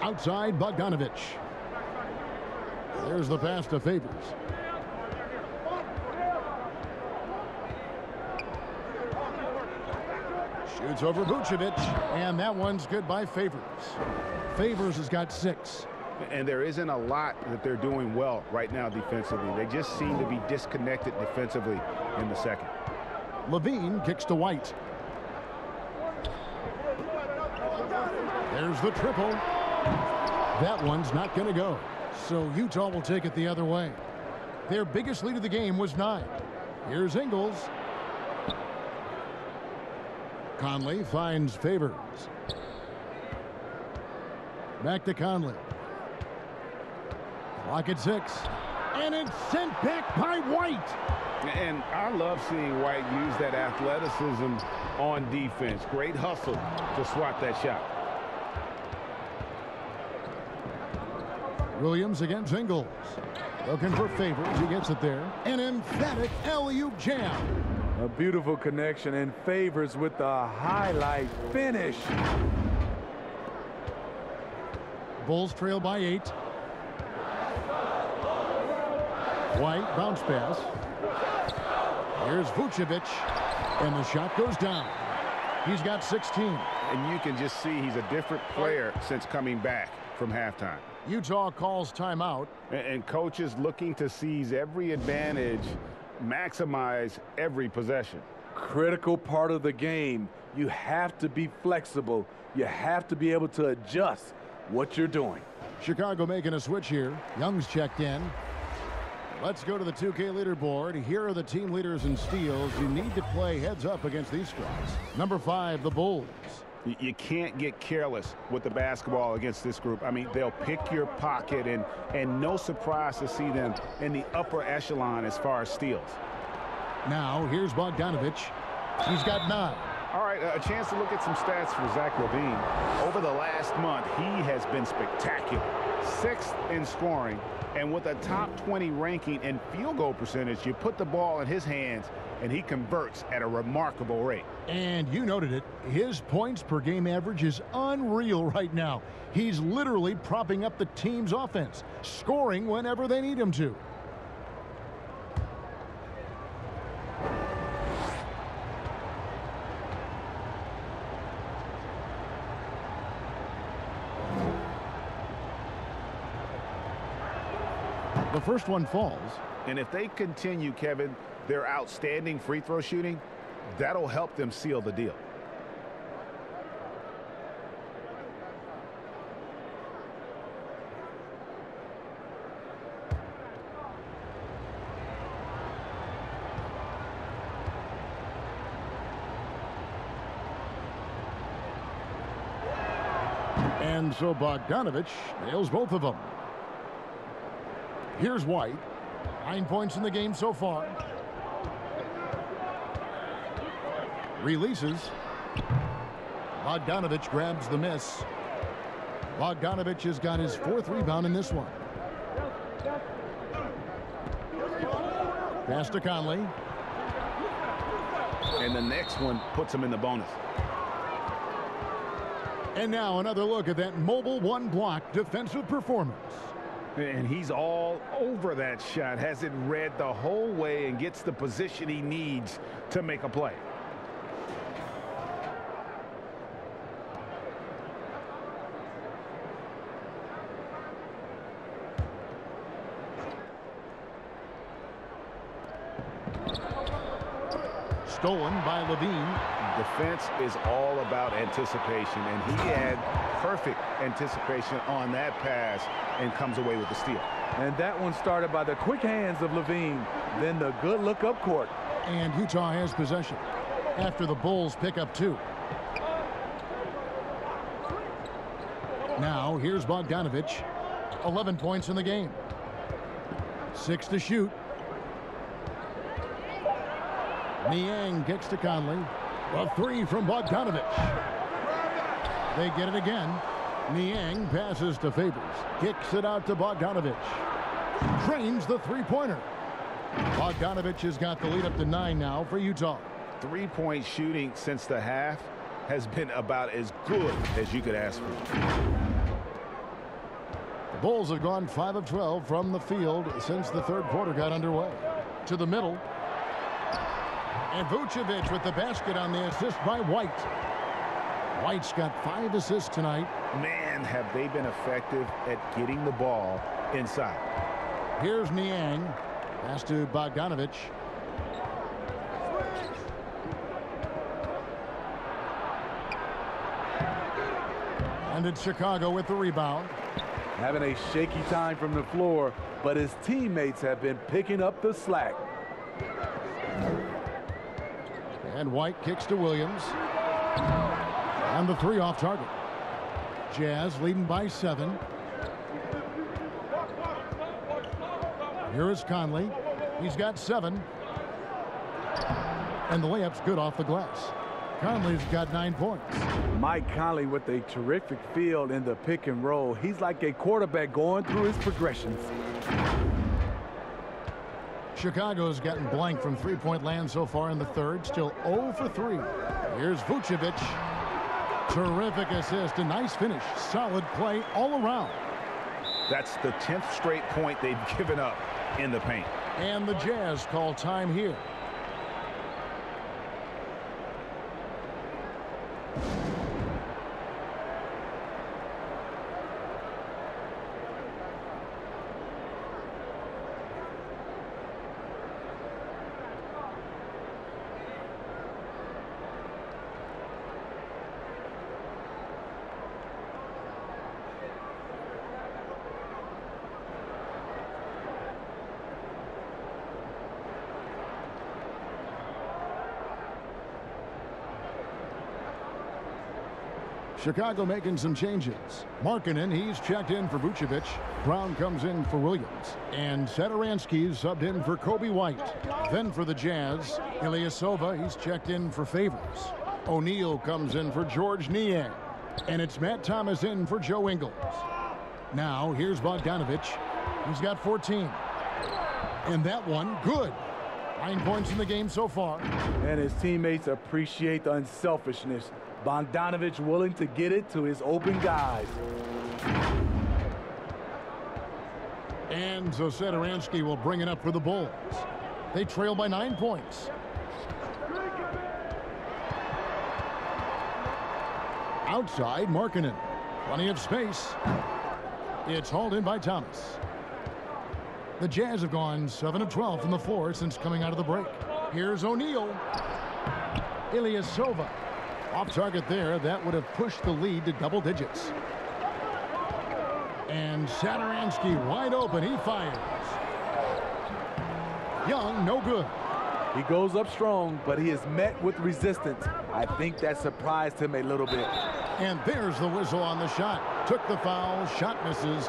Outside, Bogdanovic. There's the pass to Favors. Shoots over Vucevic, and that one's good by Favors. Favors has got 6. And there isn't a lot that they're doing well right now defensively. They just seem to be disconnected defensively in the second. Levine kicks to White. There's the triple. That one's not going to go. So Utah will take it the other way. Their biggest lead of the game was 9. Here's Ingles. Conley finds Favors. Back to Conley. Clock at 6. And it's sent back by White. And I love seeing White use that athleticism on defense. Great hustle to swat that shot. Williams against Ingles. Looking for Favors. He gets it there. An emphatic alley-oop jam. A beautiful connection, and Favors with the highlight finish. Bulls trail by 8. White bounce pass. Here's Vucevic, and the shot goes down. He's got 16. And you can just see he's a different player since coming back from halftime. Utah calls timeout. And coaches looking to seize every advantage, maximize every possession. Critical part of the game. You have to be flexible. You have to be able to adjust what you're doing. Chicago making a switch here. Young's checked in. Let's go to the 2K leaderboard. Here are the team leaders in steals. You need to play heads up against these squads. Number 5, the Bulls. You can't get careless with the basketball against this group. I mean, they'll pick your pocket, and no surprise to see them in the upper echelon as far as steals. Now, here's Bogdanovic. He's got 9. All right, a chance to look at some stats for Zach LaVine. Over the last month, he has been spectacular. 6th in scoring, and with a top 20 ranking and field goal percentage, you put the ball in his hands, and he converts at a remarkable rate. And you noted it. His points per game average is unreal right now. He's literally propping up the team's offense, scoring whenever they need him to. The first one falls. And if they continue, Kevin, their outstanding free throw shooting, that'll help them seal the deal. And so Bogdanovic nails both of them. Here's White. 9 points in the game so far. Releases. Bogdanovich grabs the miss. Bogdanovich has got his 4th rebound in this one. Pass to Conley. And the next one puts him in the bonus. And now another look at that mobile one-block defensive performance. And he's all over that shot. Has it read the whole way and gets the position he needs to make a play. Stolen by Levine. Defense is all about anticipation, and he had perfect anticipation on that pass and comes away with the steal. And that one started by the quick hands of Levine, then the good look up court. And Utah has possession after the Bulls pick up 2. Now here's Bogdanovich. 11 points in the game. 6 to shoot. Niang kicks to Conley. A 3 from Bogdanovich. They get it again. Niang passes to Favors. Kicks it out to Bogdanovich. Drains the three-pointer. Bogdanovich has got the lead up to 9 now for Utah. 3-point shooting since the half has been about as good as you could ask for. The Bulls have gone 5 of 12 from the field since the 3rd quarter got underway. To the middle. And Vucevic with the basket on the assist by White. White's got 5 assists tonight. Man, have they been effective at getting the ball inside. Here's Niang. Pass to Bogdanovich. And it's Chicago with the rebound. Having a shaky time from the floor, but his teammates have been picking up the slack. And White kicks to Williams. And the 3 off target. Jazz leading by 7. Here is Conley. He's got 7. And the layup's good off the glass. Conley's got 9 points. Mike Conley with a terrific field in the pick and roll. He's like a quarterback going through his progressions. Chicago's gotten blank from three-point land so far in the 3rd. Still 0 for 3. Here's Vucevic. Terrific assist. A nice finish. Solid play all around. That's the 10th straight point they've given up in the paint. And the Jazz call time here. Chicago making some changes. Markkanen, he's checked in for Vucevic. Brown comes in for Williams. And Satoransky's subbed in for Kobe White. Then for the Jazz, Ilyasova, he's checked in for Favors. O'Neal comes in for George Niang. And it's Matt Thomas in for Joe Ingles. Now, here's Bogdanovich. He's got 14. And that one, good. 9 points in the game so far. And his teammates appreciate the unselfishness. Bogdanovich willing to get it to his open guys. And so Satoransky will bring it up for the Bulls. They trail by 9 points. Outside, Markkanen. Plenty of space. It's hauled in by Thomas. The Jazz have gone 7 of 12 from the floor since coming out of the break. Here's O'Neal. Ilyasova. Off target there. That would have pushed the lead to double digits. And Satoransky wide open. He fires. Young, no good. He goes up strong, but he is met with resistance. I think that surprised him a little bit. And there's the whistle on the shot. Took the foul. Shot misses.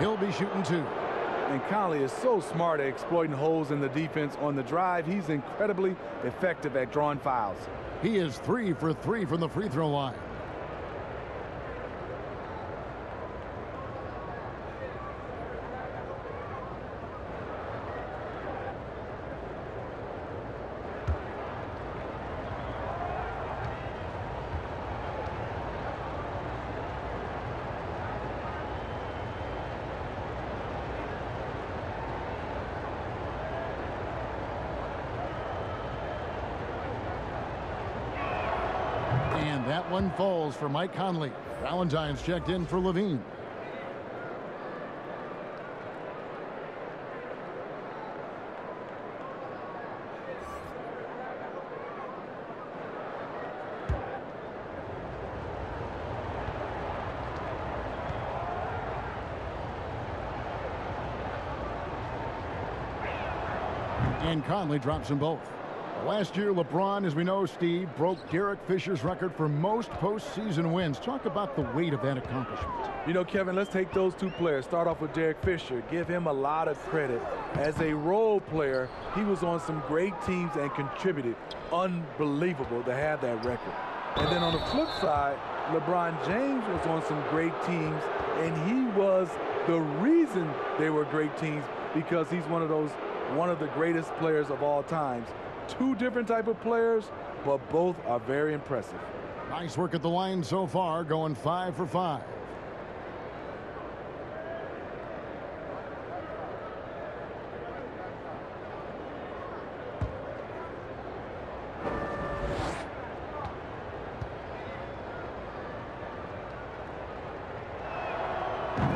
He'll be shooting 2. And Conley is so smart at exploiting holes in the defense on the drive. He's incredibly effective at drawing fouls. He is 3 for 3 from the free throw line. And that one falls for Mike Conley. Valentine's checked in for Levine. And Conley drops them both. Last year, LeBron, as we know, Steve, broke Derek Fisher's record for most postseason wins. Talk about the weight of that accomplishment. You know, Kevin, let's take those two players. Start off with Derek Fisher. Give him a lot of credit. As a role player, he was on some great teams and contributed. Unbelievable to have that record. And then on the flip side, LeBron James was on some great teams, and he was the reason they were great teams because he's one of the greatest players of all times. Two different type of players, but both are very impressive. Nice work at the line so far, going 5 for 5.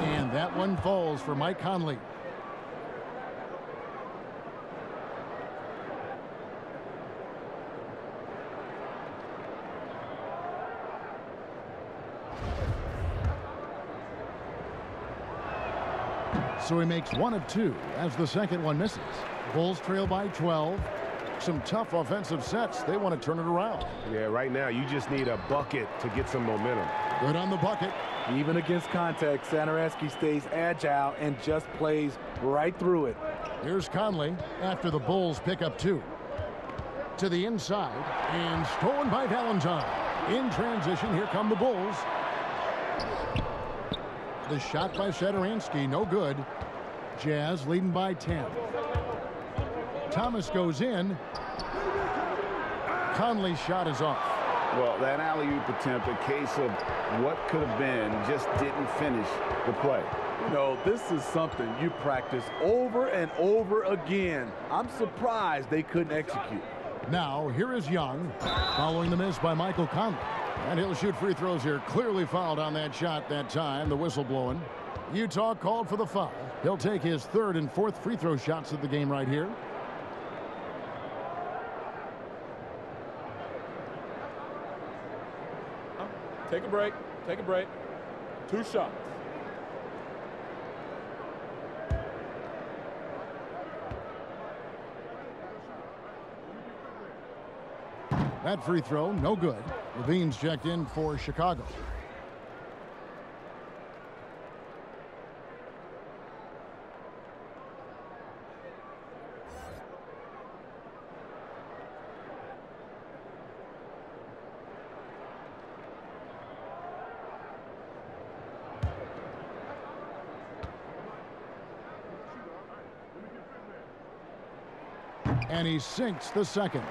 And that one falls for Mike Conley. So he makes 1 of 2 as the second one misses. Bulls trail by 12. Some tough offensive sets. They want to turn it around. Yeah, right now you just need a bucket to get some momentum. Good on the bucket. Even against contact, Satoransky stays agile and just plays right through it. Here's Conley after the Bulls pick up 2. To the inside and stolen by Valentine. In transition, here come the Bulls. The shot by Satoransky, no good. Jazz leading by 10. Thomas goes in. Conley's shot is off. Well, that alley-oop attempt, a case of what could have been, just didn't finish the play. You know, this is something you practice over and over again. I'm surprised they couldn't execute. Now, here is Young, following the miss by Michael Conley. And he'll shoot free throws here. Clearly fouled on that shot that time. The whistle blowing. Utah called for the foul. He'll take his 3rd and 4th free throw shots of the game right here. Take a break. Take a break. 2 shots. That free throw, no good. Levine's checked in for Chicago. And he sinks the second.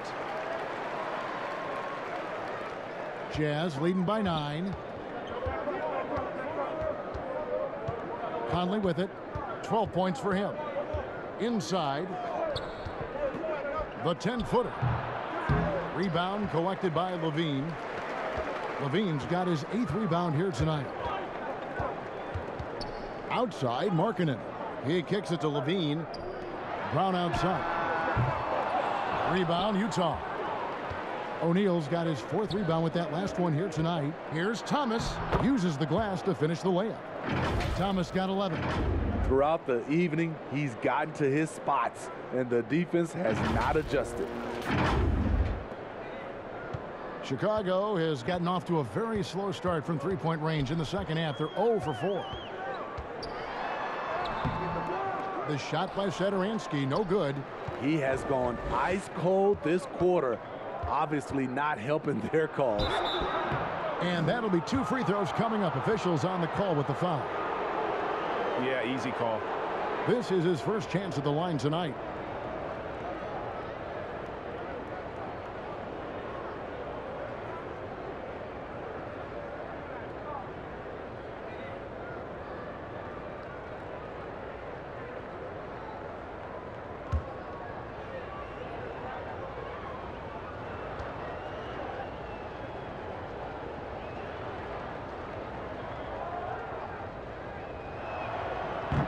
Jazz leading by 9. Conley with it. 12 points for him. Inside. The 10-footer. Rebound collected by Levine. Levine's got his 8th rebound here tonight. Outside, Markkanen. He kicks it to Levine. Brown outside. Rebound, Utah. O'Neal's got his 4th rebound with that last one here tonight. Here's Thomas. Uses the glass to finish the layup. Thomas got 11. Throughout the evening, he's gotten to his spots, and the defense has not adjusted. Chicago has gotten off to a very slow start from 3-point range in the second half. They're 0 for 4. The shot by Satoransky, no good. He has gone ice cold this quarter. obviously not helping their cause. And that'll be 2 free throws coming up. Officials on the call with the foul. Yeah, easy call. This is his first chance at the line tonight.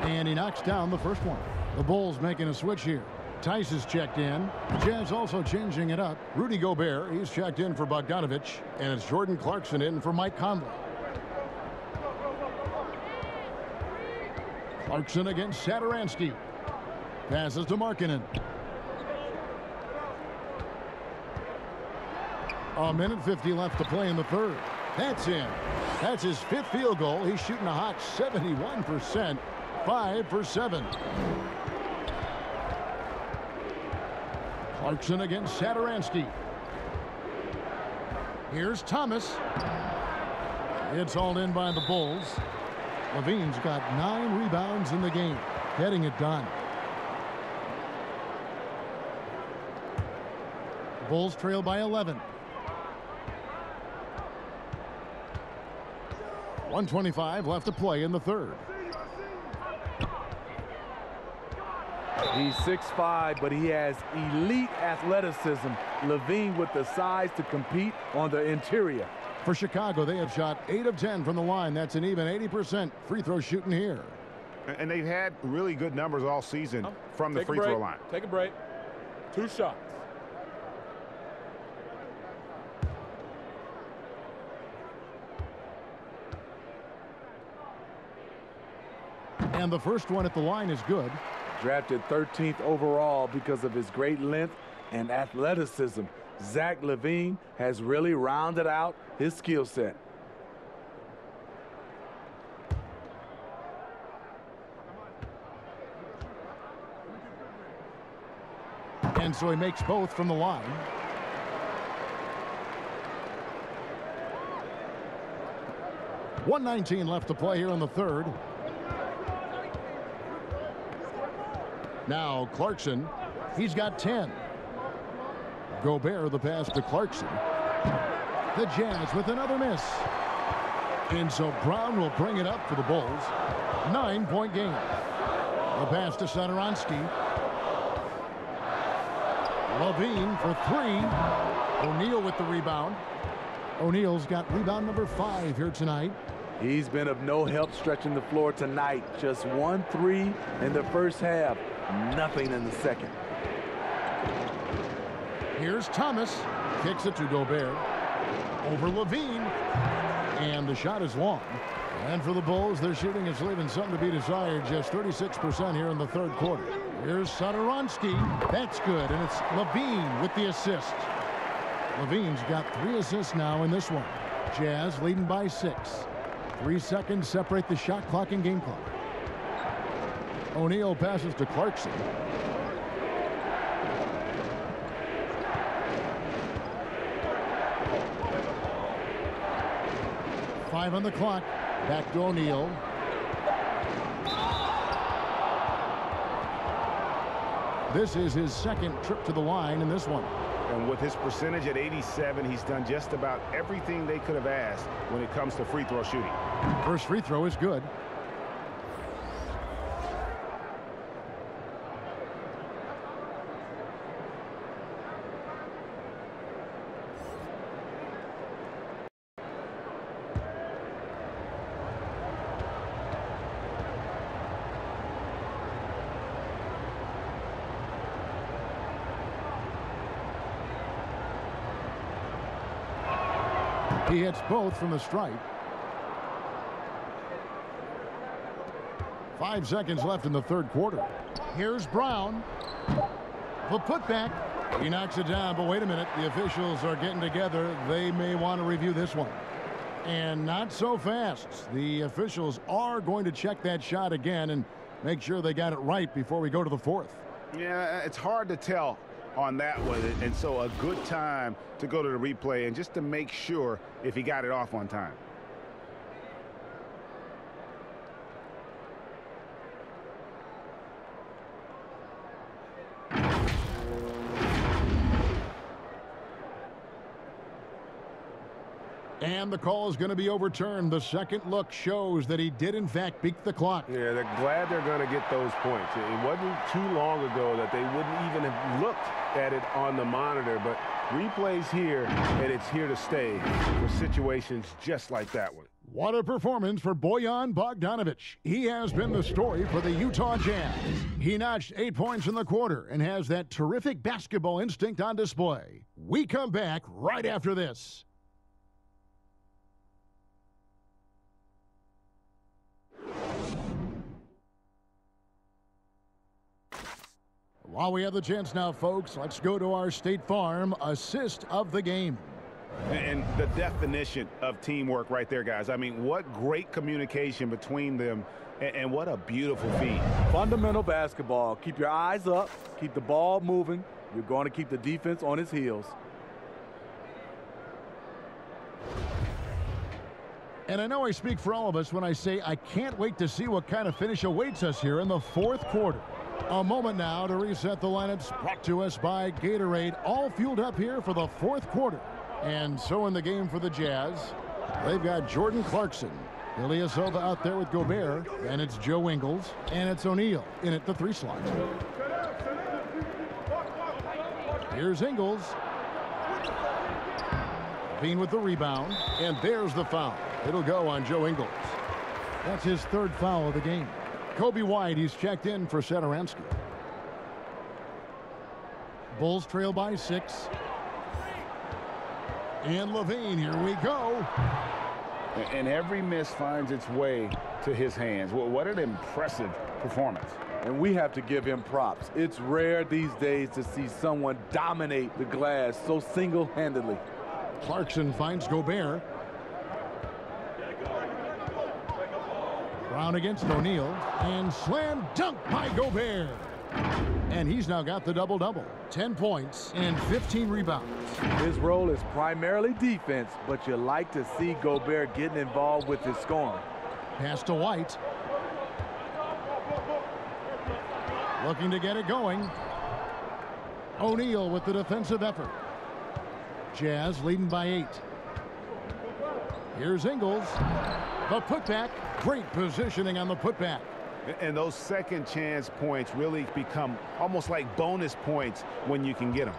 And he knocks down the first one. The Bulls making a switch here. Tice is checked in. Jazz also changing it up. Rudy Gobert, he's checked in for Bogdanovich. And it's Jordan Clarkson in for Mike Conley. Clarkson against Satoransky. Passes to Markkanen. A minute 50 left to play in the third. That's in. That's his 5th field goal. He's shooting a hot 71%. 5 for 7. Clarkson against Satoransky. Here's Thomas. It's hauled in by the Bulls. Levine's got 9 rebounds in the game, getting it done. Bulls trail by 11. 1:25 left to play in the third. He's 6'5", but he has elite athleticism. Levine with the size to compete on the interior. For Chicago, they have shot 8 of 10 from the line. That's an even 80% free throw shooting here. And they've had really good numbers all season from the free throw line. Take a break. 2 shots. And the first one at the line is good. Drafted 13th overall because of his great length and athleticism. Zach LaVine has really rounded out his skill set. And so he makes both from the line. .119 left to play here in the third. Now Clarkson, he's got 10. Gobert the pass to Clarkson. The Jazz with another miss. And so Brown will bring it up for the Bulls. 9-point game. The pass to Satoransky. Levine for 3. O'Neal with the rebound. O'Neal's got rebound number 5 here tonight. He's been of no help stretching the floor tonight. Just 1 3 in the first half. Nothing in the second. Here's Thomas. Kicks it to Gobert. Over Levine. And the shot is long. And for the Bulls, their shooting is leaving something to be desired. Just 36% here in the third quarter. Here's Satoransky. That's good. And it's Levine with the assist. Levine's got 3 assists now in this one. Jazz leading by 6. 3 seconds separate the shot clock and game clock. O'Neal passes to Clarkson. Five on the clock. Back to O'Neal. This is his second trip to the line in this one. And with his percentage at 87, he's done just about everything they could have asked when it comes to free throw shooting. First free throw is good. He hits both from the stripe. 5 seconds left in the third quarter. Here's Brown. The putback. He knocks it down, but wait a minute. The officials are getting together. They may want to review this one. And not so fast. The officials are going to check that shot again and make sure they got it right before we go to the fourth. Yeah, it's hard to tell on that one. And so a good time to go to the replay and just to make sure if he got it off on time. And the call is going to be overturned. The second look shows that he did, in fact, beat the clock. Yeah, they're glad they're going to get those points. It wasn't too long ago that they wouldn't even have looked at it on the monitor, but replays here, and it's here to stay for situations just like that one. What a performance for Bojan Bogdanovic. He has been the story for the Utah Jazz. He notched 8 points in the quarter and has that terrific basketball instinct on display. We come back right after this. While we have the chance now, folks, let's go to our State Farm assist of the game. And the definition of teamwork right there, guys. I mean, what great communication between them, and what a beautiful feed. Fundamental basketball. Keep your eyes up. Keep the ball moving. You're going to keep the defense on its heels. And I know I speak for all of us when I say I can't wait to see what kind of finish awaits us here in the fourth quarter. A moment now to reset the lineups, brought to us by Gatorade, all fueled up here for the fourth quarter. And so in the game for the Jazz, they've got Jordan Clarkson, Ilyasova out there with Gobert, and it's Joe Ingles, and it's O'Neal in at the 3 slot. Here's Ingles. Bean with the rebound, and there's the foul. It'll go on Joe Ingles. That's his 3rd foul of the game. Kobe White, he's checked in for Satoransky. Bulls trail by 6. And Levine, here we go. And every miss finds its way to his hands. Well, what an impressive performance. And we have to give him props. It's rare these days to see someone dominate the glass so single-handedly. Clarkson finds Gobert. Brown against O'Neal, and slam dunk by Gobert. And he's now got the double-double. 10 points and 15 rebounds. His role is primarily defense, but you like to see Gobert getting involved with his scoring. Pass to White. Looking to get it going. O'Neal with the defensive effort. Jazz leading by 8. Here's Ingles. The putback. Great positioning on the putback. And those second chance points really become almost like bonus points when you can get them.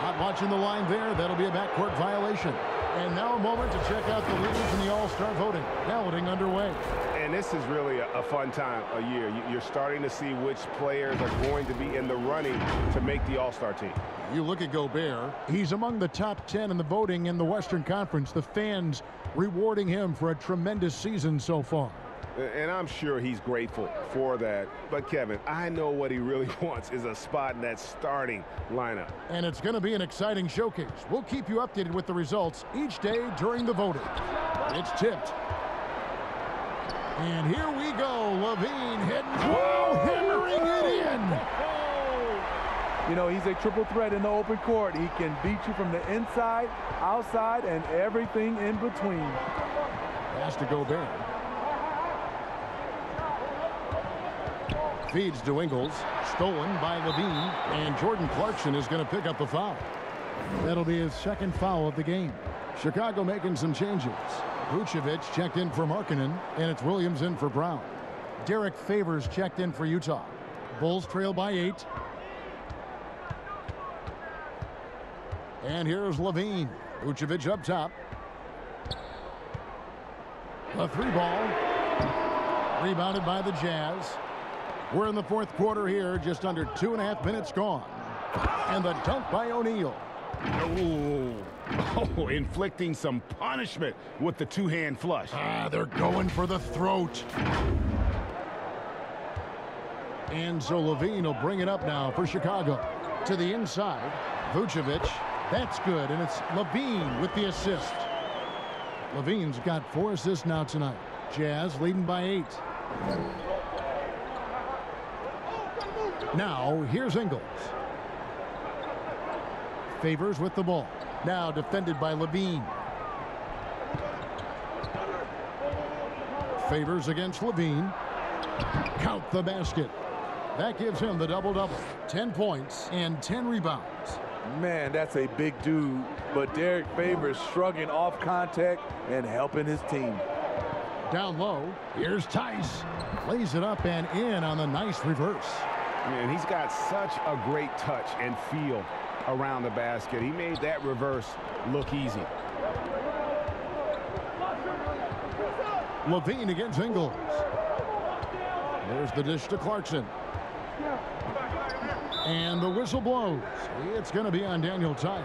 Not watching the line there. That'll be a backcourt violation. And now a moment to check out the leaders in the All-Star voting. Balloting underway. And this is really a fun time of year. You're starting to see which players are going to be in the running to make the All-Star team. You look at Gobert. He's among the top 10 in the voting in the Western Conference. The fans rewarding him for a tremendous season so far. And I'm sure he's grateful for that. But, Kevin, I know what he really wants is a spot in that starting lineup. And it's going to be an exciting showcase. We'll keep you updated with the results each day during the voting. It's tipped. And here we go. Levine hammering it in. You know, he's a triple threat in the open court. He can beat you from the inside, outside, and everything in between. Pass to Gobert. Feeds to Ingles. Stolen by Levine. And Jordan Clarkson is going to pick up the foul. That'll be his 2nd foul of the game. Chicago making some changes. Vucevic checked in for Markkanen, and it's Williams in for Brown. Derek Favors checked in for Utah. Bulls trail by 8. And here's Levine. Vucevic up top. The 3-ball. Rebounded by the Jazz. We're in the 4th quarter here. Just under 2.5 minutes gone. And the dunk by O'Neal. Oh, inflicting some punishment with the 2-hand flush. They're going for the throat. And so Levine will bring it up now for Chicago. To the inside. Vucevic. That's good, and it's Levine with the assist. Levine's got 4 assists now tonight. Jazz leading by 8. Now, here's Ingles. Favors with the ball. Now defended by Levine. Favors against Levine. Count the basket. That gives him the double-double. 10 points and 10 rebounds. Man, that's a big dude. But Derek Favors shrugging off contact and helping his team. Down low, here's Tice. Lays it up and in on the nice reverse. Man, he's got such a great touch and feel around the basket. He made that reverse look easy. Levine against Ingles. There's the dish to Clarkson. And the whistle blows. It's going to be on Daniel Tice.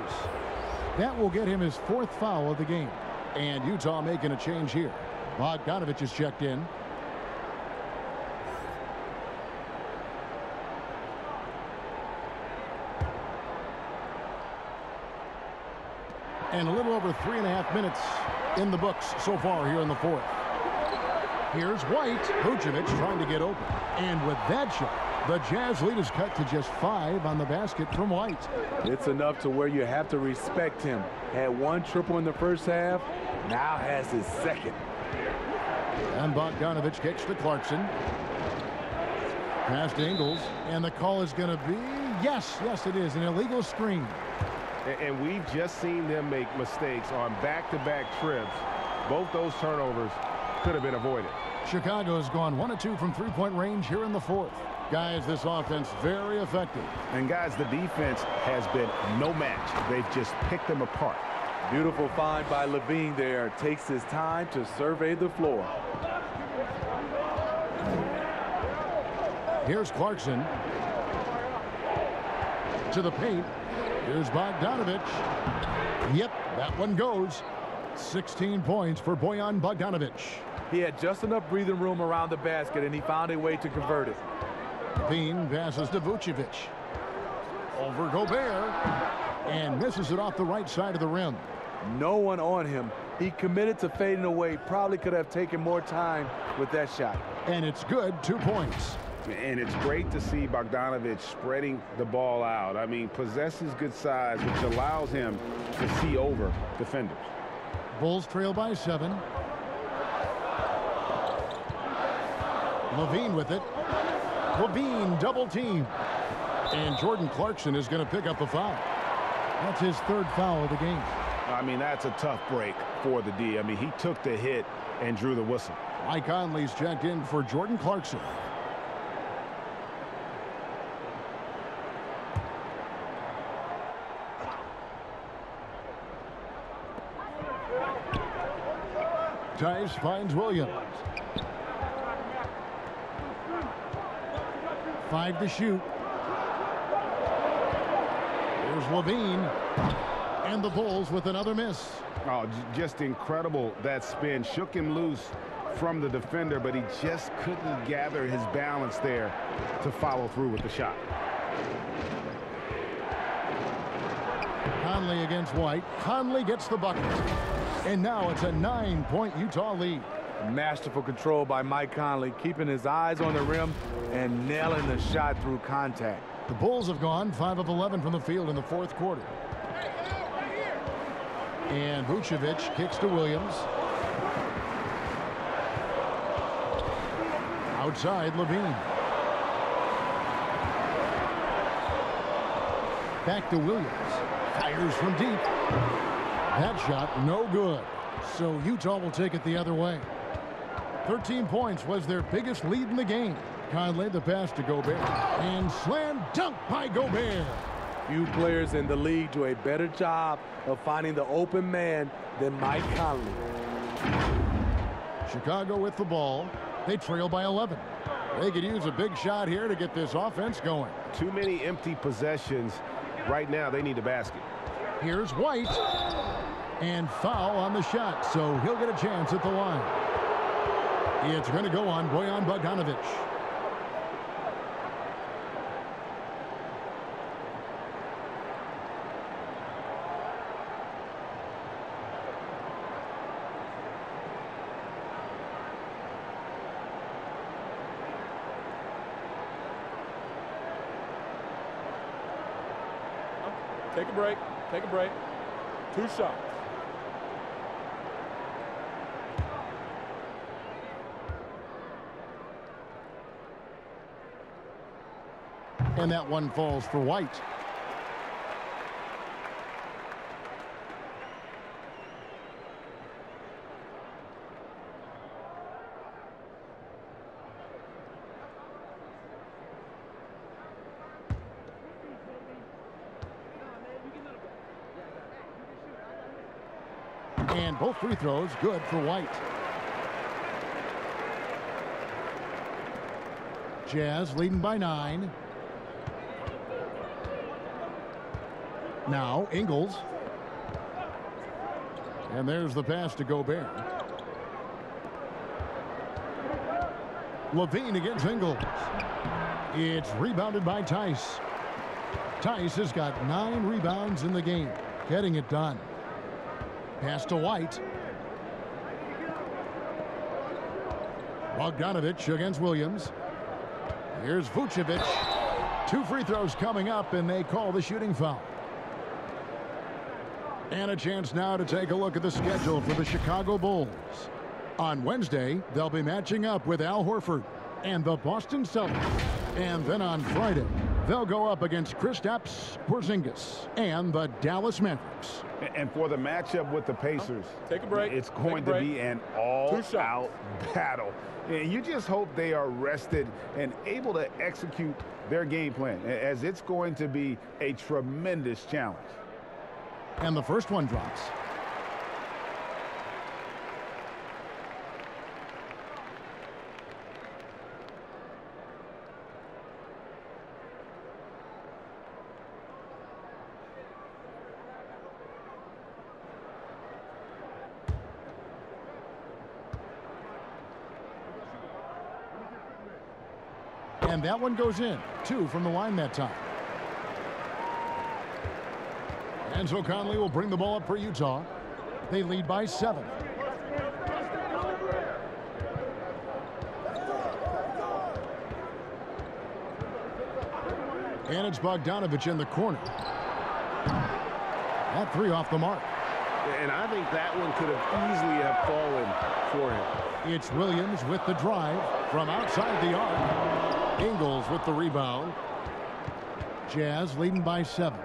That will get him his 4th foul of the game. And Utah making a change here. Bogdanovich is checked in. And a little over 3.5 minutes in the books so far here in the 4th. Here's White. Vucevic trying to get open. And with that shot, the Jazz lead is cut to just 5 on the basket from White. It's enough to where you have to respect him. Had 1 triple in the first half, now has his 2nd. And Bogdanovich kicks to Clarkson. Pass to Ingles. And the call is going to be, yes, it is, an illegal screen. And we've just seen them make mistakes on back-to-back trips. Both those turnovers could have been avoided. Chicago's gone 1 of 2 from three-point range here in the 4th. Guys, this offense very effective. And guys, the defense has been no match. They've just picked them apart. Beautiful find by Levine there. Takes his time to survey the floor. Here's Clarkson. To the paint. Here's Bogdanovich. Yep, that one goes. 16 points for Bojan Bogdanovich. He had just enough breathing room around the basket, and he found a way to convert it. Bean passes to Vucevic. Over Gobert. And misses it off the right side of the rim. No one on him. He committed to fading away. Probably could have taken more time with that shot. And it's good. 2 points. And it's great to see Bogdanovich spreading the ball out. I mean, possesses good size, which allows him to see over defenders. Bulls trail by 7. Levine with it. Levine double team. And Jordan Clarkson is going to pick up a foul. That's his 3rd foul of the game. I mean, that's a tough break for the D. I mean, he took the hit and drew the whistle. Mike Conley's checked in for Jordan Clarkson. Tice finds Williams. 5 to shoot. There's Levine. And the Bulls with another miss. Oh, just incredible, that spin. Shook him loose from the defender, but he just couldn't gather his balance there to follow through with the shot. Conley against White. Conley gets the bucket. And now it's a 9-point Utah lead. Masterful control by Mike Conley, keeping his eyes on the rim and nailing the shot through contact. The Bulls have gone 5 of 11 from the field in the 4th quarter. And Vucevic kicks to Williams. Outside, Levine. Back to Williams. Fires from deep. That shot, no good. So Utah will take it the other way. 13 points was their biggest lead in the game. Conley the pass to Gobert. And slam dunk by Gobert. Few players in the league do a better job of finding the open man than Mike Conley. Chicago with the ball. They trail by 11. They could use a big shot here to get this offense going. Too many empty possessions. Right now, they need a basket. Here's White. And foul on the shot, so he'll get a chance at the line. It's going to go on Bojan Bogdanovich. Take a break. Take a break. 2 shots. And that one falls for White. And both free throws good for White. Jazz leading by 9. Now Ingles. And there's the pass to Gobert. Levine against Ingles. It's rebounded by Tice. Tice has got 9 rebounds in the game, getting it done. Pass to White. Bogdanovich against Williams. Here's Vucevic. 2 free throws coming up, and they call the shooting foul. And a chance now to take a look at the schedule for the Chicago Bulls. On Wednesday, they'll be matching up with Al Horford and the Boston Celtics. And then on Friday, they'll go up against Kristaps Porzingis and the Dallas Mavericks. And for the matchup with the Pacers, take a break. It's going to be an all-out battle. And you just hope they are rested and able to execute their game plan, as it's going to be a tremendous challenge. And the first one drops. And that one goes in. 2 from the line that time. Enzo Conley will bring the ball up for Utah. They lead by 7. And it's Bogdanovich in the corner. That 3 off the mark. And I think that one could have easily have fallen for him. It's Williams with the drive from outside the arc. Ingles with the rebound. Jazz leading by 7.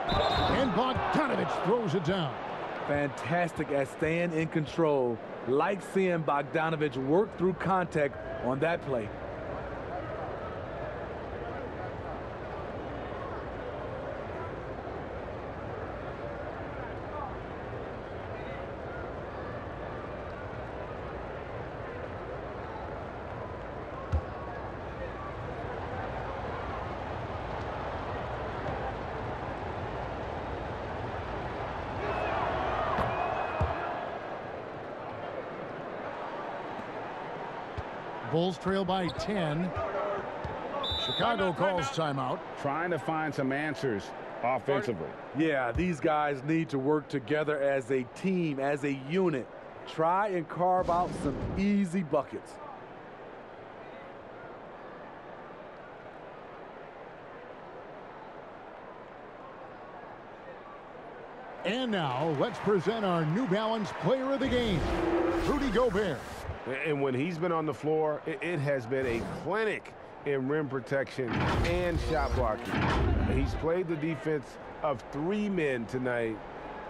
And Bogdanovich throws it down. Fantastic at staying in control. Like seeing Bogdanovich work through contact on that play. Bulls trail by 10. Chicago calls timeout. Trying to find some answers offensively. Yeah, these guys need to work together as a team, as a unit. Try and carve out some easy buckets. And now, let's present our New Balance Player of the Game, Rudy Gobert. And when he's been on the floor, it has been a clinic in rim protection and shot blocking. He's played the defense of 3 men tonight.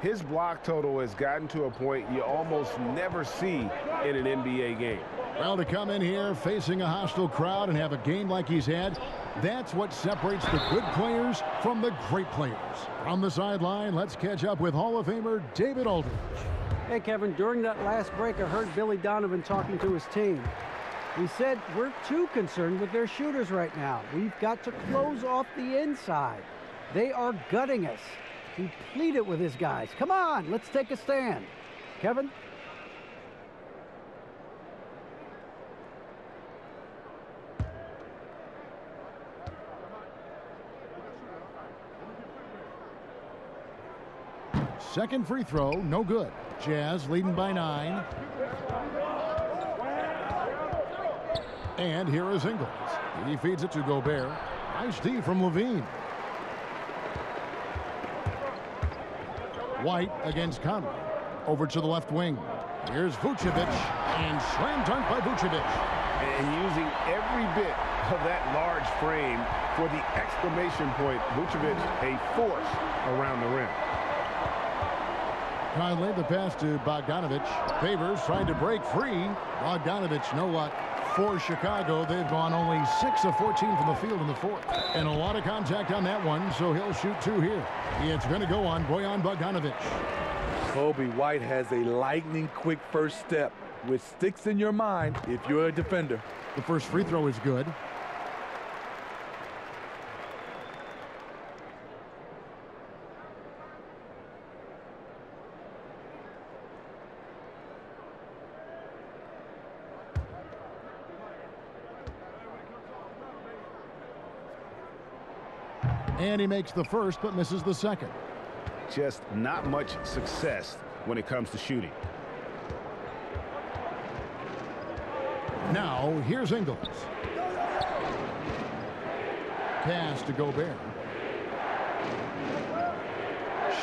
His block total has gotten to a point you almost never see in an NBA game. Well, to come in here facing a hostile crowd and have a game like he's had, that's what separates the good players from the great players. On the sideline, let's catch up with Hall of Famer David Aldridge. Hey, Kevin, during that last break, I heard Billy Donovan talking to his team. He said, we're too concerned with their shooters right now. We've got to close off the inside. They are gutting us. He pleaded with his guys. Come on, let's take a stand. Kevin? Second free throw, no good. Jazz leading by 9. And here is Ingles. He feeds it to Gobert. Nice D from Levine. White against Conley. Over to the left wing. Here's Vucevic, and slam dunk by Vucevic. And using every bit of that large frame for the exclamation point. Vucevic, a force around the rim. Conley, the pass to Bogdanovic. Favors trying to break free. Bogdanovic, no luck. For Chicago, they've gone only 6 of 14 from the field in the fourth. And a lot of contact on that one, so he'll shoot 2 here. It's going to go on Bojan Bogdanovic. Kobe White has a lightning-quick first step, which sticks in your mind if you're a defender. The first free throw is good. And he makes the first, but misses the second. Just not much success when it comes to shooting. Now, here's Ingles. Pass to Gobert.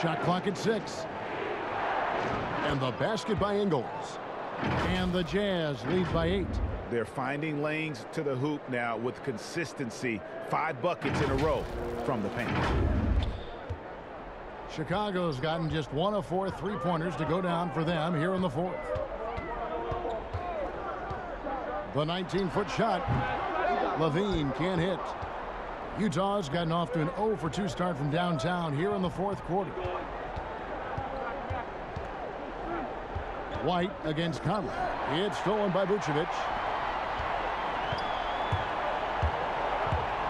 Shot clock at 6. And the basket by Ingles. And the Jazz lead by 8. They're finding lanes to the hoop now with consistency. 5 buckets in a row from the paint. Chicago's gotten just 1 of 4 three-pointers to go down for them here in the fourth. The 19-foot shot. Levine can't hit. Utah's gotten off to an 0 for 2 start from downtown here in the fourth quarter. White against Conley. It's stolen by Vucevic.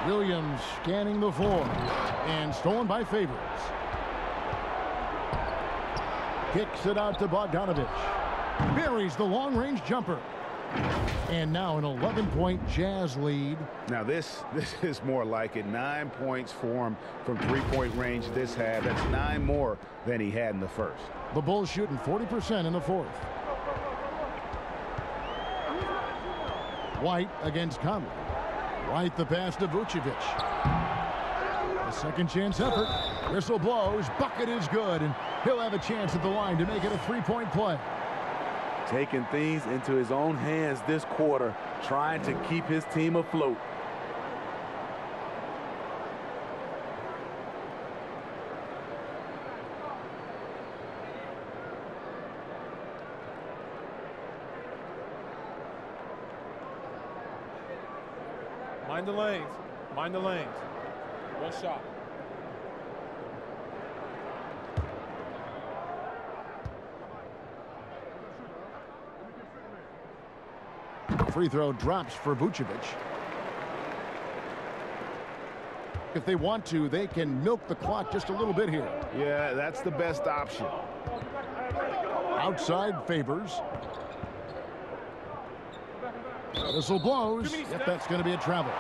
Williams scanning the floor. And stolen by Favors. Kicks it out to Bogdanovic. Buries the long-range jumper. And now an 11-point Jazz lead. Now this is more like it. 9 points for him from three-point range this half. That's 9 more than he had in the first. The Bulls shooting 40% in the fourth. White against Conley. White the pass to Vucevic. A second chance effort. Whistle blows. Bucket is good. And he'll have a chance at the line to make it a 3-point play. Taking things into his own hands this quarter, trying to keep his team afloat. Mind the lanes. Mind the lanes. One shot. Free throw drops for Vucevic. If they want to, they can milk the clock just a little bit here. Yeah, that's the best option. Outside Favors. Whistle blows. If that's going to be a travel.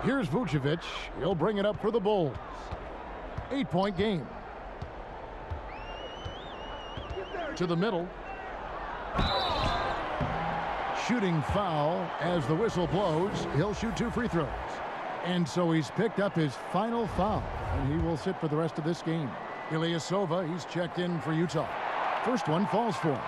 Here's Vucevic. He'll bring it up for the Bulls. 8-point game. To the middle. Shooting foul as the whistle blows. He'll shoot 2 free throws. And so he's picked up his final foul. And he will sit for the rest of this game. Ilyasova, he's checked in for Utah. First one falls for him.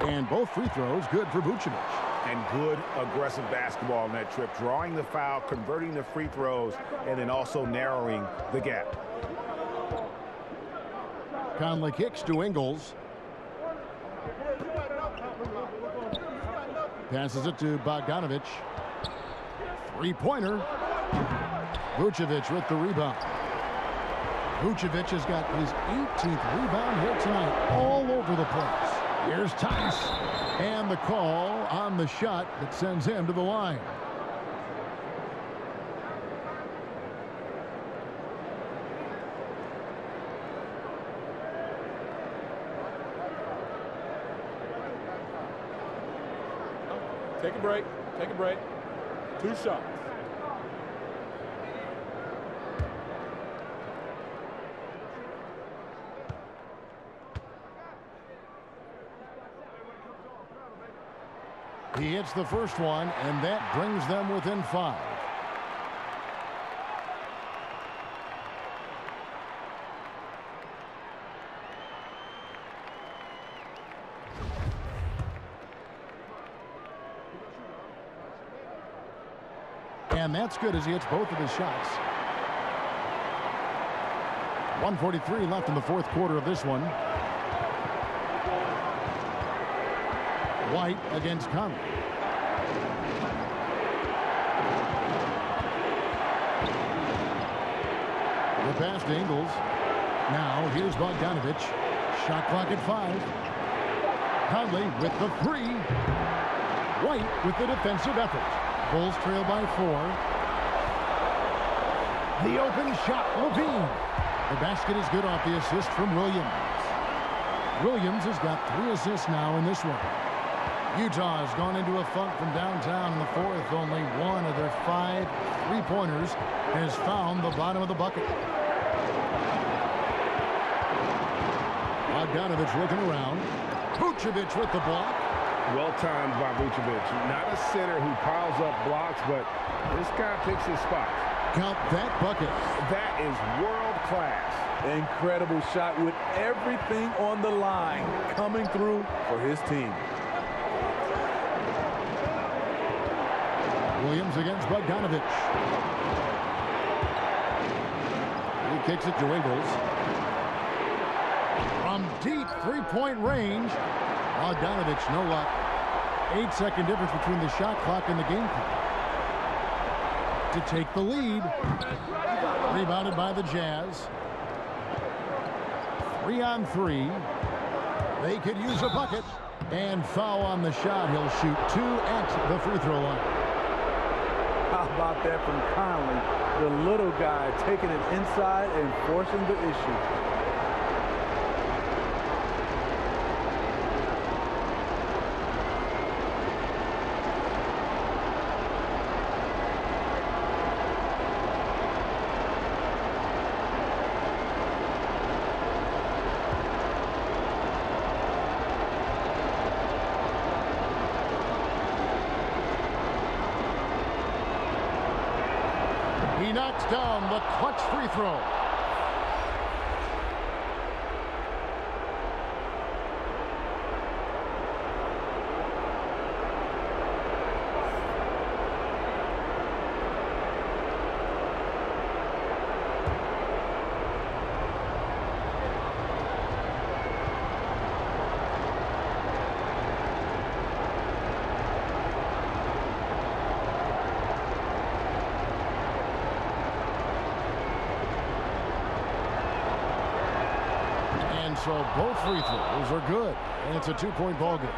And both free throws good for Vucevic. And good aggressive basketball on that trip. Drawing the foul, converting the free throws, and then also narrowing the gap. Conley kicks to Ingles. Passes it to Bogdanovic. Three-pointer. Vucevic with the rebound. Vucevic has got his 18th rebound here tonight, all over the place. Here's Tice, and the call on the shot that sends him to the line. Take a break. Take a break. 2 shots. He hits the first one, and that brings them within 5. And that's good as he hits both of his shots. 1:43 left in the fourth quarter of this one. White against Conley. The pass to Ingles. Now here's Bogdanovich. Shot clock at 5. Conley with the 3. White with the defensive effort. Bulls trail by 4. The open shot, Levine. The basket is good off the assist from Williams. Williams has got 3 assists now in this one. Utah has gone into a funk from downtown in the fourth. Only one of their 5 3-pointers has found the bottom of the bucket. Bogdanovich looking around. Vucevic with the block. Well timed by Vucevic. Not a center who piles up blocks, but this guy picks his spots. Count that bucket. That is world class. Incredible shot with everything on the line coming through for his team. Williams against Bogdanovich. He kicks it to Ingles. From deep 3-point range, Bogdanovich, no luck. 8-second difference between the shot clock and the game clock. To take the lead. Rebounded by the Jazz. 3 on 3. They could use a bucket. And foul on the shot. He'll shoot 2 at the free throw line. How about that from Conley? The little guy taking it inside and forcing the issue. He knocks down the clutch free throw. So both free throws are good, and it's a 2-point ball game.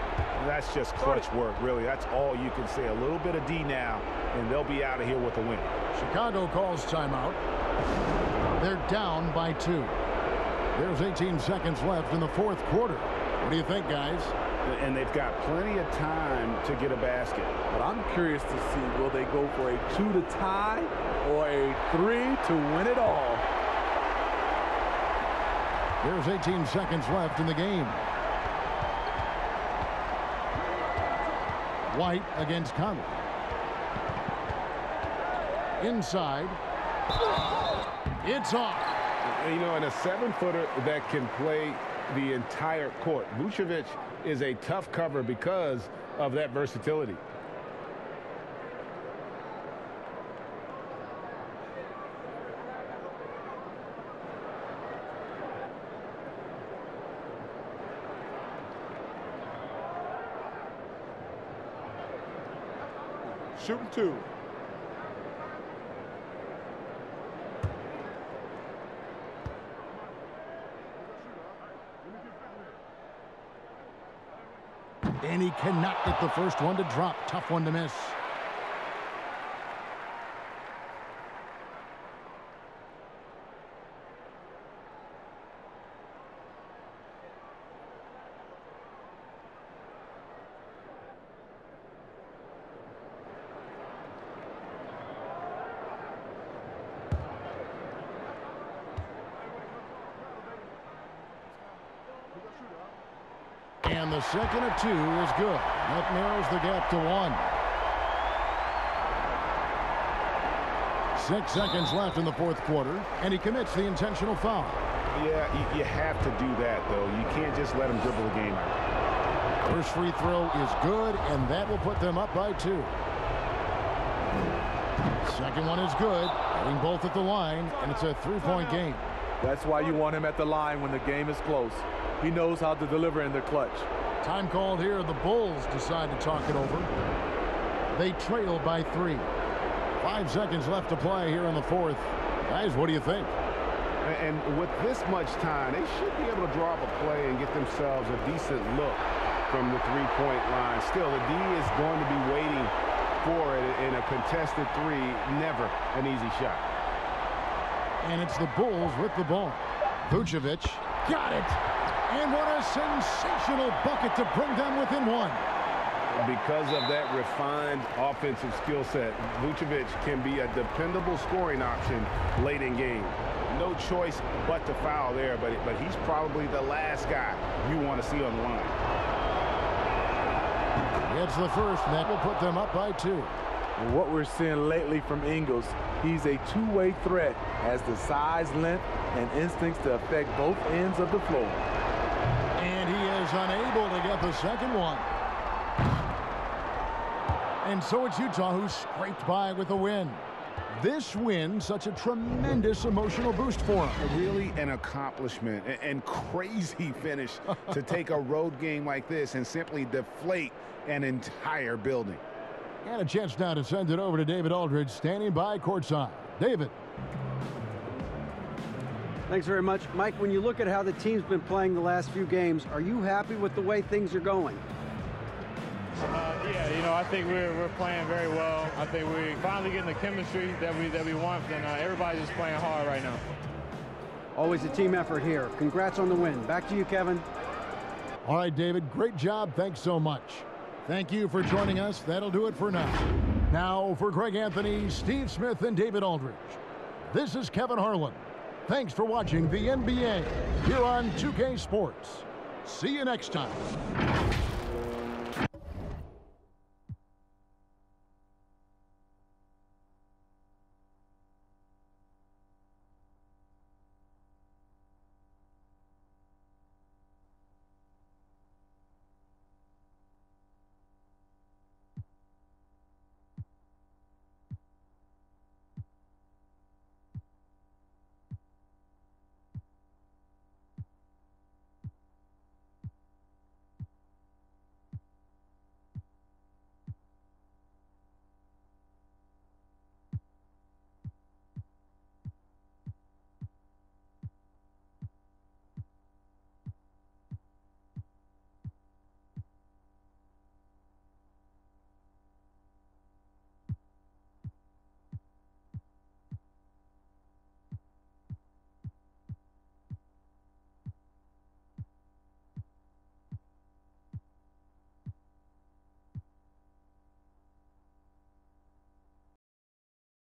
That's just clutch work, really. That's all you can say. A little bit of D now, and they'll be out of here with a win. Chicago calls timeout. They're down by 2. There's 18 seconds left in the fourth quarter. What do you think, guys? And they've got plenty of time to get a basket. But I'm curious to see, will they go for a 2 to tie or a 3 to win it all? There's 18 seconds left in the game. White against Conley. Inside. It's off. You know, and a 7-footer that can play the entire court. Vucevic is a tough cover because of that versatility. Shooting 2. And he cannot get the first one to drop. Tough one to miss. And the second of 2 is good. That narrows the gap to 1. 6 seconds left in the fourth quarter, and he commits the intentional foul. Yeah, you have to do that, though. You can't just let him dribble the game out. First free throw is good, and that will put them up by 2. Second one is good. Getting both at the line, and it's a 3-point game. That's why you want him at the line when the game is close. He knows how to deliver in the clutch. Time called here. The Bulls decide to talk it over. They trail by 3. 5 seconds left to play here in the fourth. Guys, what do you think? And with this much time, they should be able to draw up a play and get themselves a decent look from the three-point line. Still, the D is going to be waiting for it in a contested 3. Never an easy shot. And it's the Bulls with the ball. Vucevic got it. And what a sensational bucket to bring them within 1. Because of that refined offensive skill set, Vucevic can be a dependable scoring option late in game. No choice but to foul there, but he's probably the last guy you want to see on the line. It's the first, and that will put them up by 2. And what we're seeing lately from Ingles, he's a two-way threat, has the size, length, and instincts to affect both ends of the floor. And he is unable to get the second one. And so it's Utah who scraped by with a win. This win, such a tremendous emotional boost for them. Really an accomplishment and crazy finish to take a road game like this and simply deflate an entire building. And a chance now to send it over to David Aldridge, standing by courtside. David. Thanks very much. Mike, when you look at how the team's been playing the last few games, are you happy with the way things are going? Yeah, you know, I think we're playing very well. I think we're finally getting the chemistry that we want, and everybody's just playing hard right now. Always a team effort here. Congrats on the win. Back to you, Kevin. All right, David, great job. Thanks so much. Thank you for joining us. That'll do it for now. Now, for Greg Anthony, Steve Smith, and David Aldridge, this is Kevin Harlan. Thanks for watching the NBA here on 2K Sports. See you next time.